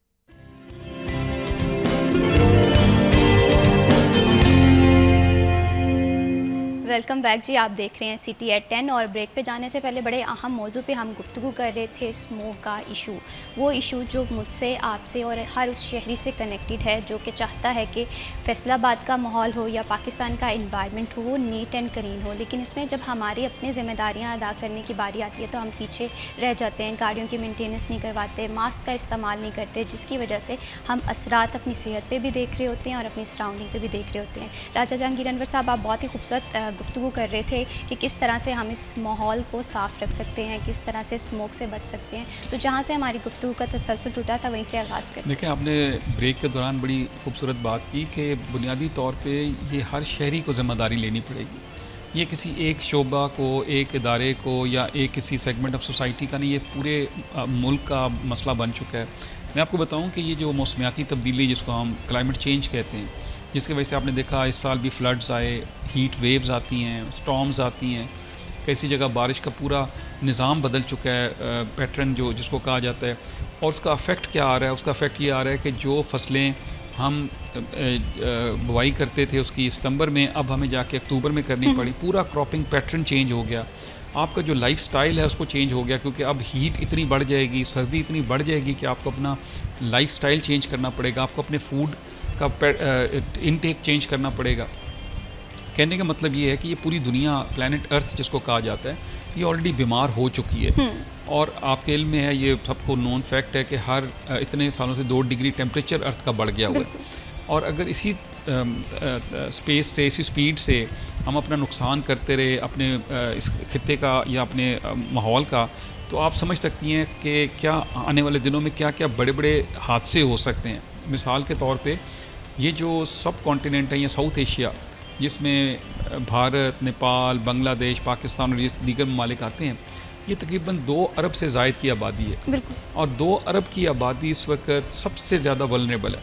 ویلکم بیک جی. آپ دیکھ رہے ہیں سٹی ایٹ 10 اور بریک پہ جانے سے پہلے بڑے اہم موضوع پہ ہم گفتگو کر رہے تھے، اسموک کا ایشو. وہ ایشو جو مجھ سے، آپ سے اور ہر اس شہری سے کنیکٹڈ ہے جو کہ چاہتا ہے کہ فیصل آباد کا ماحول ہو یا پاکستان کا انوائرمنٹ ہو وہ نیٹ اینڈ کلین ہو. لیکن اس میں جب ہماری اپنی ذمہ داریاں ادا کرنے کی باری آتی ہے تو ہم پیچھے رہ جاتے ہیں. گاڑیوں کی مینٹیننس نہیں کرواتے، ماسک کا استعمال نہیں کرتے، جس کی وجہ سے ہم اثرات اپنی صحت پہ بھی دیکھ رہے ہوتے ہیں اور اپنی سراؤنڈنگ پہ بھی دیکھ رہے ہوتے ہیں. راجہ جہانگیر انور صاحب، آپ بہت ہی خوبصورت گفتگو کر رہے تھے کہ کس طرح سے ہم اس ماحول کو صاف رکھ سکتے ہیں، کس طرح سے اسموک سے بچ سکتے ہیں. تو جہاں سے ہماری گفتگو کا تسلسل ٹوٹا تھا وہیں سے آغاز کریں. دیکھیں، آپ نے بریک کے دوران بڑی خوبصورت بات کی کہ بنیادی طور پہ یہ ہر شہری کو ذمہ داری لینی پڑے گی. یہ کسی ایک شعبہ کو، ایک ادارے کو یا ایک کسی سیگمنٹ آف سوسائٹی کا نہیں، یہ پورے ملک کا مسئلہ بن چکا ہے. میں آپ کو بتاؤں کہ یہ جو موسمیاتی تبدیلی جس کو ہم کلائمیٹ چینج کہتے ہیں، جس کی وجہ سے آپ نے دیکھا اس سال بھی فلڈز آئے، ہیٹ ویوز آتی ہیں، اسٹارمز آتی ہیں، کسی جگہ بارش کا پورا نظام بدل چکا ہے، پیٹرن جو جس کو کہا جاتا ہے. اور اس کا افیکٹ کیا آ رہا ہے؟ اس کا افیکٹ یہ آ رہا ہے کہ جو فصلیں ہم بوائی کرتے تھے اس کی ستمبر میں، اب ہمیں جا کے اکتوبر میں کرنی پڑی. پورا کراپنگ پیٹرن چینج ہو گیا. آپ کا جو لائف سٹائل ہے اس کو چینج ہو گیا، کیونکہ اب ہیٹ اتنی بڑھ جائے گی، سردی اتنی بڑھ جائے گی کہ آپ کو اپنا لائف سٹائل چینج کرنا پڑے گا، آپ کو اپنے فوڈ کا انٹیک چینج کرنا پڑے گا. کہنے کا مطلب یہ ہے کہ یہ پوری دنیا، پلانٹ ارتھ جس کو کہا جاتا ہے، یہ آلریڈی بیمار ہو چکی ہے. اور آپ کے علم میں ہے، یہ سب کو نون فیکٹ ہے کہ ہر اتنے سالوں سے 2 ڈگری ٹیمپریچر ارتھ کا بڑھ گیا ہوا ہے. اور اگر اسی اسپیس سے، اسی سپیڈ سے ہم اپنا نقصان کرتے رہے اپنے اس خطے کا یا اپنے ماحول کا، تو آپ سمجھ سکتی ہیں کہ کیا آنے والے دنوں میں کیا کیا بڑے بڑے حادثے ہو سکتے ہیں. مثال کے طور پہ یہ جو سب کانٹیننٹ ہے یا ساؤتھ ایشیا، جس میں بھارت، نیپال، بنگلہ دیش، پاکستان اور یہ دیگر ممالک آتے ہیں، یہ تقریباً 2 ارب سے زائد کی آبادی ہے. بالکل. اور 2 ارب کی آبادی اس وقت سب سے زیادہ ولنریبل ہے،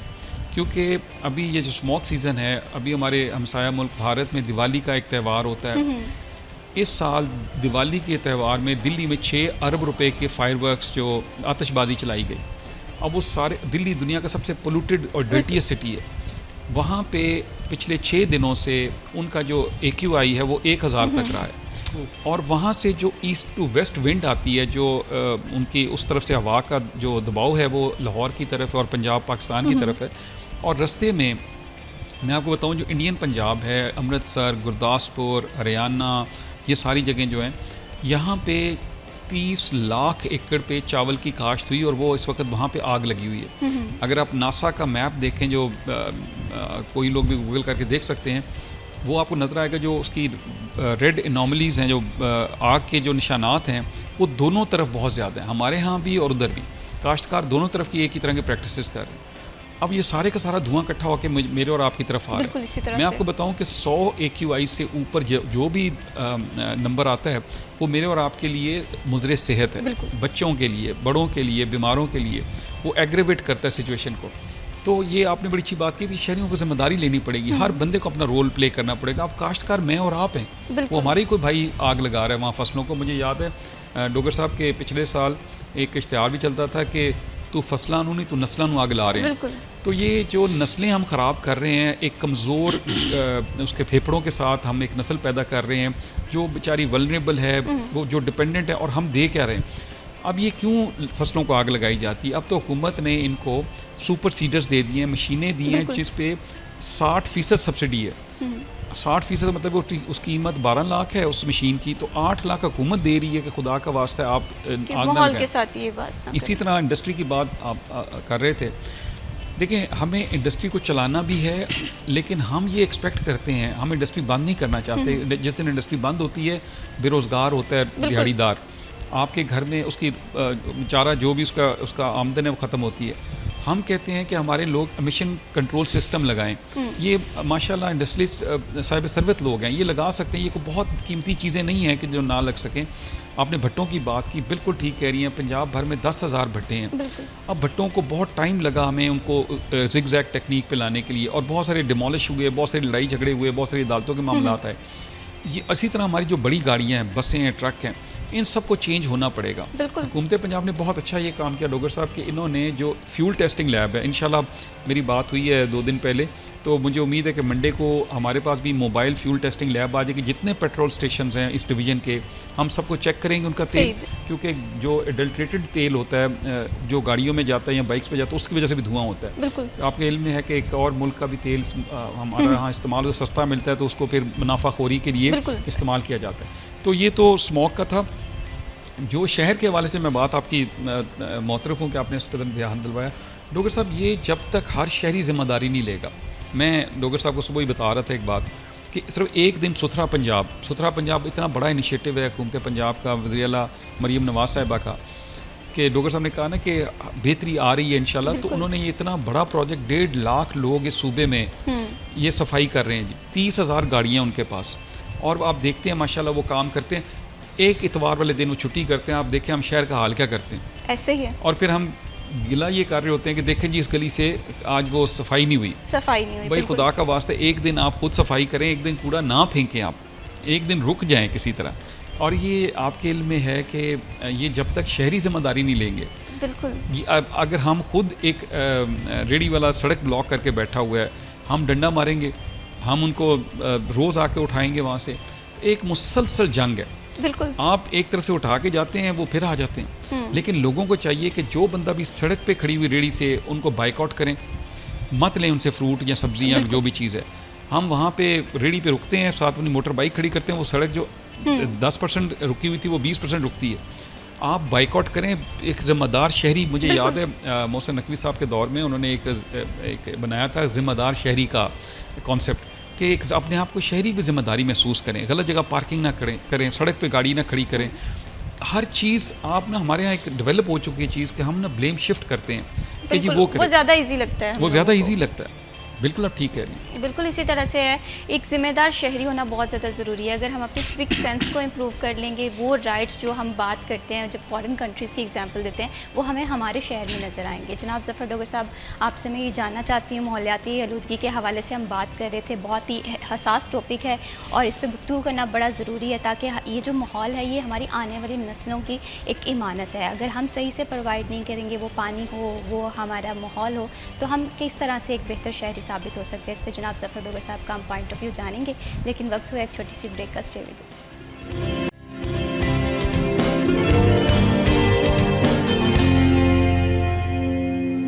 کیونکہ ابھی یہ جو اسموک سیزن ہے، ابھی ہمارے ہمسایہ ملک بھارت میں دیوالی کا ایک تہوار ہوتا ہے. اس سال دیوالی کے تہوار میں دلی میں 6 ارب روپے کے فائر ورکس جو آتش بازی چلائی گئی. اب وہ سارے، دلی دنیا کا سب سے پولوٹیڈ اور ڈرٹیسٹ سٹی ہے. وہاں پہ پچھلے 6 دنوں سے ان کا جو AQI ہے وہ 1000 تک رہا ہے. اور وہاں سے جو ایسٹ ٹو ویسٹ ونڈ آتی ہے، جو ان کی اس طرف سے ہوا کا جو دباؤ ہے وہ لاہور کی طرف ہے اور پنجاب پاکستان کی طرف ہے. اور رستے میں میں آپ کو بتاؤں، جو انڈین پنجاب ہے، امرتسر، گرداسپور، ہریانہ، یہ ساری جگہیں جو ہیں، یہاں پہ 30 لاکھ ایکڑ پہ چاول کی کاشت ہوئی اور وہ اس وقت وہاں پہ آگ لگی ہوئی ہے. اگر آپ ناسا کا میپ دیکھیں جو کوئی لوگ بھی گوگل کر کے دیکھ سکتے ہیں, وہ آپ کو نظر آئے گا جو اس کی ریڈ انوملیز ہیں, جو آگ کے جو نشانات ہیں وہ دونوں طرف بہت زیادہ ہیں, ہمارے ہاں بھی اور ادھر بھی. کاشتکار دونوں طرف کی ایک ہی طرح کے پریکٹسز کر رہے ہیں. اب یہ سارے کا سارا دھواں اکٹھا ہو کے میرے اور آپ کی طرف آ رہا ہے. میں آپ کو بتاؤں کہ 100 AQI سے اوپر جو بھی نمبر آتا ہے وہ میرے اور آپ کے لیے مضر صحت ہے, بچوں کے لیے, بڑوں کے لیے, بیماروں کے لیے. وہ ایگریویٹ کرتا ہے سچویشن کو. تو یہ آپ نے بڑی اچھی بات کی تھی, شہریوں کو ذمہ داری لینی پڑے گی, ہر بندے کو اپنا رول پلے کرنا پڑے گا. اب کاشتکار میں اور آپ ہیں, وہ ہمارے ہی کوئی بھائی آگ لگا رہا ہے وہاں فصلوں کو. مجھے یاد ہے ڈوگر صاحب کے پچھلے سال ایک اشتہار بھی چلتا تھا کہ تو فصلاں نہیں تو نسلاں آگ لا رہے ہیں. تو یہ جو نسلیں ہم خراب کر رہے ہیں, ایک کمزور اس کے پھیپھڑوں کے ساتھ ہم ایک نسل پیدا کر رہے ہیں جو بیچاری ولنریبل ہے, وہ جو ڈپینڈنٹ ہے. اور ہم دے کیا رہے ہیں؟ اب یہ کیوں فصلوں کو آگ لگائی جاتی ہے؟ اب تو حکومت نے ان کو سپر سیڈرز دے دیے ہیں, مشینیں دی ہیں جس پہ 60% سبسڈی ہے. 60% مطلب اس کی قیمت 12 لاکھ ہے اس مشین کی, تو 8 لاکھ حکومت دے رہی ہے کہ خدا کا واسطہ آپ آگ نہ لگائیں. اسی طرح انڈسٹری کی بات آپ کر رہے تھے. دیکھیں, ہمیں انڈسٹری کو چلانا بھی ہے, لیکن ہم یہ ایکسپیکٹ کرتے ہیں, ہم انڈسٹری بند نہیں کرنا چاہتے. جس دن انڈسٹری بند ہوتی ہے بے روزگار ہوتا ہے دیہڑی دار, آپ کے گھر میں اس کی چارہ جو بھی اس کا آمدن ہے وہ ختم ہوتی ہے. ہم کہتے ہیں کہ ہمارے لوگ امیشن کنٹرول سسٹم لگائیں. یہ ماشاءاللہ انڈسٹریسٹ صاحب ثروت لوگ ہیں, یہ لگا سکتے ہیں. یہ کوئی بہت قیمتی چیزیں نہیں ہیں کہ جو نہ لگ سکیں. آپ نے بھٹوں کی بات کی, بالکل ٹھیک کہہ رہی ہیں. پنجاب بھر میں 10,000 بھٹے ہیں. اب بھٹوں کو بہت ٹائم لگا ہمیں ان کو زگ زیگ ٹیکنیک پہ لانے کے لیے, اور بہت سارے ڈیمولش ہوئے, بہت ساری لڑائی جھگڑے ہوئے, بہت ساری عدالتوں کے معاملات آئے. یہ اسی طرح ہماری جو بڑی گاڑیاں ہیں, بسیں ہیں, ٹرک ہیں, ان سب کو چینج ہونا پڑے گا. حکومت پنجاب نے بہت اچھا یہ کام کیا ڈوگر صاحب کہ انہوں نے جو فیول ٹیسٹنگ لیب ہے, انشاءاللہ میری بات ہوئی ہے 2 دن پہلے, تو مجھے امید ہے کہ منڈے کو ہمارے پاس بھی موبائل فیول ٹیسٹنگ لیب آ جائے گی. جتنے پیٹرول سٹیشنز ہیں اس ڈویژن کے, ہم سب کو چیک کریں گے ان کا تیل, کیونکہ جو ایڈلٹریٹڈ تیل ہوتا ہے جو گاڑیوں میں جاتا ہے یا بائکس پہ جاتا ہے, اس کی وجہ سے بھی دھواں ہوتا ہے. آپ کے علم میں ہے کہ ایک اور ملک کا بھی تیل ہمارے یہاں استعمال ہو, سستا ملتا ہے, تو اس کو پھر منافع خوری کے لیے استعمال کیا جاتا ہے. تو یہ تو اسموک کا تھا. جو شہر کے حوالے سے میں بات آپ کی معترف ہوں کہ آپ نے اس پر دھیان دلوایا. ڈوگر صاحب, یہ جب تک ہر شہری ذمہ داری نہیں لے گا, میں ڈوگر صاحب کو صبح ہی بتا رہا تھا ایک بات کہ صرف ایک دن ستھرا پنجاب اتنا بڑا انیشیٹو ہے حکومت پنجاب کا, وزیر اعلیٰ مریم نواز صاحبہ کا, کہ ڈوگر صاحب نے کہا نا کہ بہتری آ رہی ہے انشاءاللہ. تو انہوں نے یہ اتنا بڑا پروجیکٹ, 1.5 لاکھ لوگ اس صوبے میں یہ صفائی کر رہے ہیں جی, 30,000 گاڑیاں ان کے پاس, اور آپ دیکھتے ہیں ماشاءاللہ وہ کام کرتے ہیں. ایک اتوار والے دن وہ چھٹی کرتے ہیں. آپ دیکھیں ہم شہر کا حال کیا کرتے ہیں, ایسے ہی ہے. اور پھر ہم گلا یہ کر رہے ہوتے ہیں کہ دیکھیں جی اس گلی سے آج وہ صفائی نہیں ہوئی. بھائی خدا کا واسطہ ایک دن آپ خود صفائی کریں, ایک دن کوڑا نہ پھینکیں, آپ ایک دن رک جائیں کسی طرح. اور یہ آپ کے علم میں ہے کہ یہ جب تک شہری ذمہ داری نہیں لیں گے, بالکل اگر ہم خود ایک ریڑھی والا سڑک بلاک کر کے بیٹھا ہوا ہے, ہم ڈنڈا ماریں گے, ہم ان کو روز آ کے اٹھائیں گے وہاں سے. ایک مسلسل جنگ ہے. بالکل, آپ ایک طرف سے اٹھا کے جاتے ہیں, وہ پھر آ جاتے ہیں. لیکن لوگوں کو چاہیے کہ جو بندہ بھی سڑک پہ کھڑی ہوئی ریڑھی سے, ان کو بائک آؤٹ کریں, مت لیں ان سے فروٹ یا سبزی یا جو بھی چیز ہے. ہم وہاں پہ ریڑھی پہ رکتے ہیں, ساتھ اپنی موٹر بائک کھڑی کرتے ہیں, وہ سڑک جو 10% رکی ہوئی تھی وہ 20% رکتی ہے. آپ بائک آؤٹ کریں. ایک ذمہ دار شہری, مجھے یاد ہے محسن نقوی صاحب کے دور میں انہوں نے ایک بنایا تھا ذمہ دار شہری کا کانسیپٹ, کہ اپنے آپ کو شہری کی ذمہ داری محسوس کریں, غلط جگہ پارکنگ نہ کریں, سڑک پہ گاڑی نہ کھڑی کریں. ہر چیز آپ نا, ہمارے یہاں ایک ڈیولپ ہو چکی ہے چیز کہ ہم نا بلیم شفٹ کرتے ہیں کہ جی وہ کریں, وہ زیادہ ایزی لگتا ہے. بالکل آپ ٹھیک کہہ رہی ہیں. بالکل اسی طرح سے ہے, ایک ذمہ دار شہری ہونا بہت زیادہ ضروری ہے. اگر ہم اپنی سوک سینس کو امپروو کر لیں گے, وہ رائٹس جو ہم بات کرتے ہیں, جب فارن کنٹریز کی ایگزامپل دیتے ہیں, وہ ہمیں ہمارے شہر میں نظر آئیں گے. جناب ظفر ڈوگر صاحب, آپ سے میں یہ جاننا چاہتی ہوں, ماحولیاتی آلودگی کے حوالے سے ہم بات کر رہے تھے, بہت ہی حساس ٹاپک ہے اور اس پہ گفتگو کرنا بڑا ضروری ہے, تاکہ یہ جو ماحول ہے یہ ہماری آنے والی نسلوں کی ایک امانت ہے. اگر ہم صحیح سے پرووائڈ نہیں کریں گے, وہ پانی ہو, وہ ہمارا ماحول ہو, تو ہم کس طرح سے ایک بہتر شہری ثابت ہو سکتے ہیں. اس پہ جناب ظفر ڈوگر صاحب کا ہم پوائنٹ آف ویو جانیں گے, لیکن وقت ہوا ایک چھوٹی سی بریک کا. Stay with us.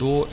2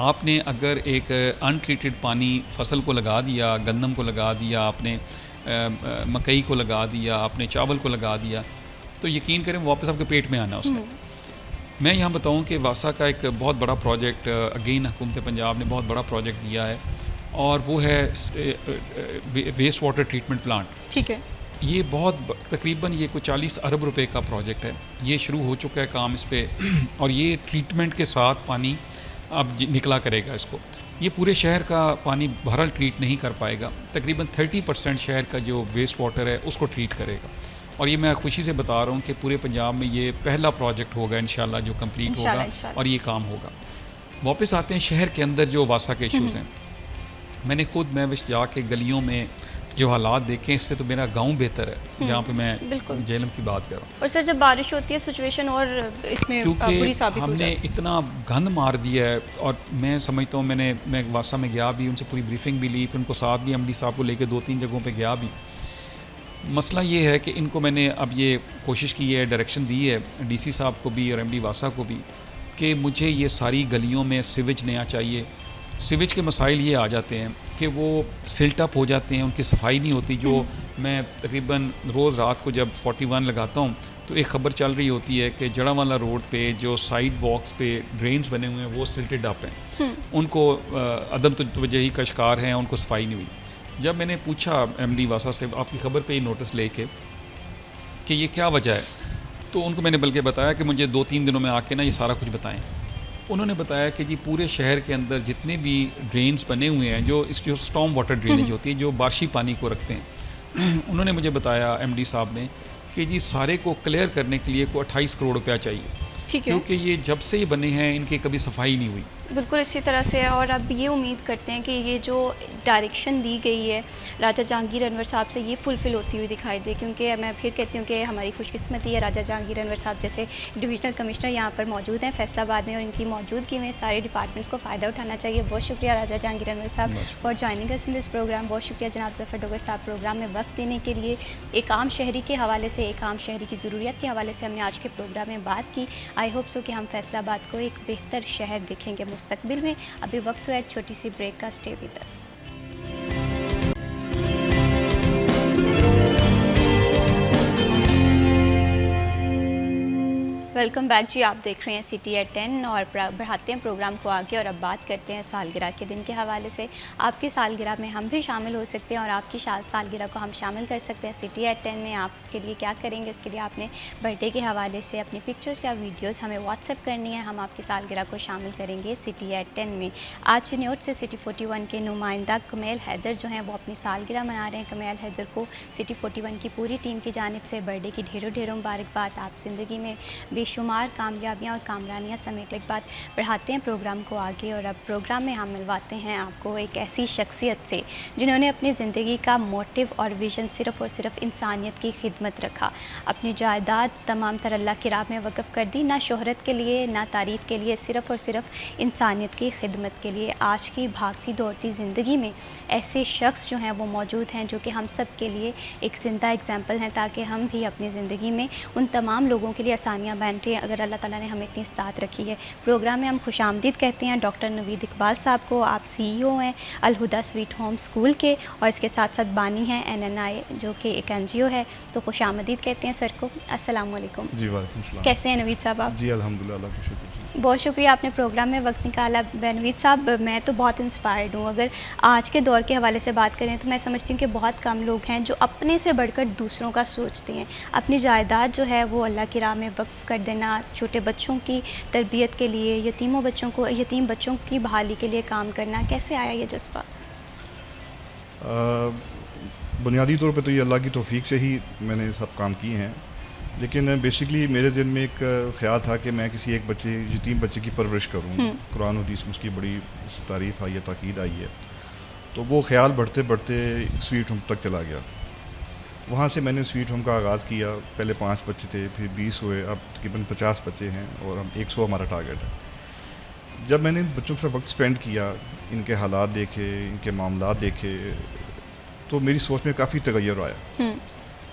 آپ نے اگر ایک ان ٹریٹڈ پانی فصل کو لگا دیا, گندم کو لگا دیا, آپ نے مکئی کو لگا دیا, آپ نے چاول کو لگا دیا, تو یقین کریں واپس آپ کے پیٹ میں آنا اس کا. میں یہاں بتاؤں کہ واسا کا ایک بہت بڑا پروجیکٹ اگین حکومت پنجاب نے بہت بڑا پروجیکٹ دیا ہے, اور وہ ہے ویسٹ واٹر ٹریٹمنٹ پلانٹ. ٹھیک ہے. یہ بہت تقریباً یہ کوئی 40 ارب روپے کا پروجیکٹ ہے. یہ شروع ہو چکا ہے کام اس پہ, اور یہ ٹریٹمنٹ کے ساتھ پانی اب نکلا کرے گا اس کو. یہ پورے شہر کا پانی بہرحال ٹریٹ نہیں کر پائے گا, تقریباً 30% شہر کا جو ویسٹ واٹر ہے اس کو ٹریٹ کرے گا. اور یہ میں خوشی سے بتا رہا ہوں کہ پورے پنجاب میں یہ پہلا پروجیکٹ ہوگا انشاءاللہ جو کمپلیٹ ہوگا, اور یہ کام ہوگا. واپس آتے ہیں شہر کے اندر جو واسا کے ایشوز ہیں. میں نے خود جا کے گلیوں میں جو حالات دیکھیں, اس سے تو میرا گاؤں بہتر ہے جہاں پہ میں جہلم کی بات کر رہا ہوں. اور سر جب بارش ہوتی ہے سچویشن اور اس میں بری ثابت ہو جاتی ہے. ہم نے اتنا گند مار دیا ہے, اور میں سمجھتا ہوں میں واسا میں گیا بھی, ان سے پوری بریفنگ بھی لی, پھر ان کو ساتھ بھی MD صاحب کو لے کے 2-3 جگہوں پہ گیا بھی. مسئلہ یہ ہے کہ ان کو میں نے اب یہ کوشش کی ہے, ڈائریکشن دی ہے DC صاحب کو بھی اور MD واسا کو بھی, کہ مجھے یہ ساری گلیوں میں سیویج نیا چاہیے. سیویج کے مسائل یہ آ جاتے ہیں کہ وہ سلٹ اپ ہو جاتے ہیں, ان کی صفائی نہیں ہوتی. جو میں تقریباً روز رات کو جب 41 لگاتا ہوں تو ایک خبر چل رہی ہوتی ہے کہ جڑا والا روڈ پہ جو سائڈ واکس پہ ڈرینز بنے ہوئے ہیں وہ سلٹڈ اپ ہیں, ان کو عدم توجہی کا شکار ہیں, ان کو صفائی نہیں ہوئی. جب میں نے پوچھا MD واسا سے آپ کی خبر پہ یہ نوٹس لے کے کہ یہ کیا وجہ ہے, تو ان کو میں نے بلکہ بتایا کہ مجھے 2-3 دنوں میں آ کے نا یہ سارا کچھ بتائیں. انہوں نے بتایا کہ جی پورے شہر کے اندر جتنے بھی ڈرینز بنے ہوئے ہیں, جو اسٹارم واٹر ڈرینیج ہوتی ہے جو بارشی پانی کو رکھتے ہیں, انہوں نے مجھے بتایا MD صاحب نے کہ جی سارے کو کلیئر کرنے کے لیے کوئی 28 کروڑ روپیہ چاہیے, کیونکہ یہ جب سے یہ بنے ہیں ان کی کبھی صفائی نہیں ہوئی. بالکل اسی طرح سے. اور اب یہ امید کرتے ہیں کہ یہ جو ڈائریکشن دی گئی ہے راجہ جہانگیر انور صاحب سے یہ فلفل ہوتی ہوئی دکھائی دے, کیونکہ میں پھر کہتی ہوں کہ ہماری خوش قسمتی ہے راجہ جہانگیر انور صاحب جیسے ڈویژنل کمشنر یہاں پر موجود ہیں فیصل آباد میں, اور ان کی موجودگی میں سارے ڈپارٹمنٹس کو فائدہ اٹھانا چاہیے. بہت شکریہ راجہ Jahangir Anwar sahab for joining us in this program. بہت شکریہ جناب ظفر ڈوگر صاحب پروگرام میں وقت دینے کے لیے. ایک عام شہری کے حوالے سے, ایک عام شہری کی ضروریات کے حوالے سے ہم نے آج کے پروگرام میں بات کی. آئی ہوپ سو کہ ہم فیصل آباد کو ایک بہتر شہر دیکھیں گے مستقبل میں. ابھی وقت ہوا ایک چھوٹی سی بریک کا. Stay with us. Welcome back جی. آپ دیکھ رہے ہیں City at 10 اور بڑھاتے ہیں پروگرام کو آگے, اور اب بات کرتے ہیں سالگرہ کے دن کے حوالے سے. آپ کی سالگرہ میں ہم بھی شامل ہو سکتے ہیں اور آپ کی سالگرہ کو ہم شامل کر سکتے ہیں City at 10 میں. آپ اس کے لیے کیا کریں گے, اس کے لیے آپ نے برتھ ڈے کے حوالے سے اپنی پکچرس یا ویڈیوز ہمیں واٹس ایپ کرنی ہے. ہم آپ کی سالگرہ کو شامل کریں گے City at 10 میں. آج چنیوٹ سے City 41 کے نمائندہ کمیل حیدر جو ہیں وہ اپنی سالگرہ منا رہے ہیں. کمیل حیدر کو City 41 کی پوری ٹیم کی جانب سے برتھ ڈے کی ڈھیروں مبارکباد. آپ زندگی میں بے شمار کامیابیاں اور کامرانیاں سمیٹنے کے بعد بڑھاتے ہیں پروگرام کو آگے, اور اب پروگرام میں ہم ملواتے ہیں آپ کو ایک ایسی شخصیت سے جنہوں نے اپنی زندگی کا موٹیو اور ویژن صرف اور صرف انسانیت کی خدمت رکھا. اپنی جائیداد تمام تر اللہ کی راہ میں وقف کر دی, نہ شہرت کے لیے نہ تعریف کے لیے, صرف اور صرف انسانیت کی خدمت کے لیے. آج کی بھاگتی دوڑتی زندگی میں ایسے شخص جو ہیں وہ موجود ہیں جو کہ ہم سب کے لیے ایک زندہ ایگزامپل ہیں, تاکہ ہم بھی اپنی زندگی میں ان تمام لوگوں کے لیے آسانیاں بانٹیں اگر اللہ تعالیٰ نے ہمیں اتنی استطاعت رکھی ہے. پروگرام میں ہم خوش آمدید کہتے ہیں ڈاکٹر نوید اقبال صاحب کو. آپ CEO ہیں الہدا سویٹ ہوم اسکول کے, اور اس کے ساتھ ساتھ بانی ہیں NNI جو کہ ایک NGO ہے. تو خوش آمدید کہتے ہیں سر کو. السلام علیکم. جی وعلیکم السلام. کیسے ہیں نوید صاحب آپ؟ جی الحمدللہ, اللہ کا شکر. بہت شکریہ آپ نے پروگرام میں وقت نکالا. نوید صاحب میں تو بہت انسپائرڈ ہوں. اگر آج کے دور کے حوالے سے بات کریں تو میں سمجھتی ہوں کہ بہت کم لوگ ہیں جو اپنے سے بڑھ کر دوسروں کا سوچتے ہیں. اپنی جائیداد جو ہے وہ اللہ کی راہ میں وقف کر دینا, چھوٹے بچوں کی تربیت کے لیے, یتیم بچوں کی بحالی کے لیے کام کرنا, کیسے آیا یہ جذبہ؟ بنیادی طور پہ تو یہ اللہ کی توفیق سے ہی میں نے سب کام کیے ہیں, لیکن بیسکلی میرے ذہن میں ایک خیال تھا کہ میں کسی ایک یتیم بچے کی پرورش کروں. قرآن حدیث میں اس کی بڑی تعریف آئی ہے, تاکید آئی ہے. تو وہ خیال بڑھتے بڑھتے سویٹ ہوم تک چلا گیا. وہاں سے میں نے سویٹ ہوم کا آغاز کیا. پہلے 5 بچے تھے, پھر 20 ہوئے, اب تقریباً 50 بچے ہیں, اور ہم 100 ہمارا ٹارگیٹ ہے. جب میں نے ان بچوں کے ساتھ وقت سپینڈ کیا, ان کے حالات دیکھے, ان کے معاملات دیکھے, تو میری سوچ میں کافی تغیر آیا.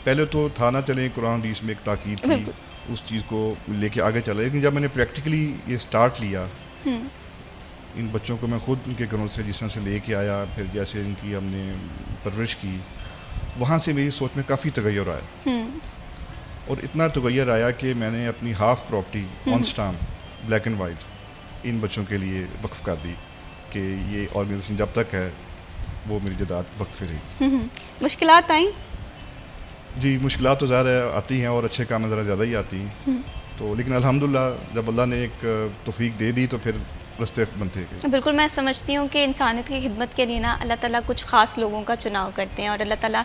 پہلے تو تھا نہ چلیں قرآن حدیث میں ایک تاکید تھی, اس چیز کو لے کے آگے چلا, لیکن جب میں نے پریکٹیکلی یہ سٹارٹ لیا ان بچوں کو میں خود ان کے گھروں سے جس طرح سے لے کے آیا، پھر جیسے ان کی ہم نے پرورش کی، وہاں سے میری سوچ میں کافی تغیر آیا، اور اتنا تغیر آیا کہ میں نے اپنی half property on stamp black and white ان بچوں کے لیے وقف کر دی کہ یہ آرگنائزیشن جب تک ہے وہ میری جائیداد وقف رہے گی۔ مشکلات آئیں؟ جی مشکلات تو ظاہر ہے آتی ہیں، اور اچھے کام میں ذرا زیادہ ہی آتی ہیں، تو لیکن الحمدللہ جب اللہ نے ایک توفیق دے دی تو پھر رستے بنتے گئے۔ بالکل، میں سمجھتی ہوں کہ انسانیت کی خدمت کے لیے نا اللہ تعالیٰ کچھ خاص لوگوں کا چناؤ کرتے ہیں، اور اللہ تعالیٰ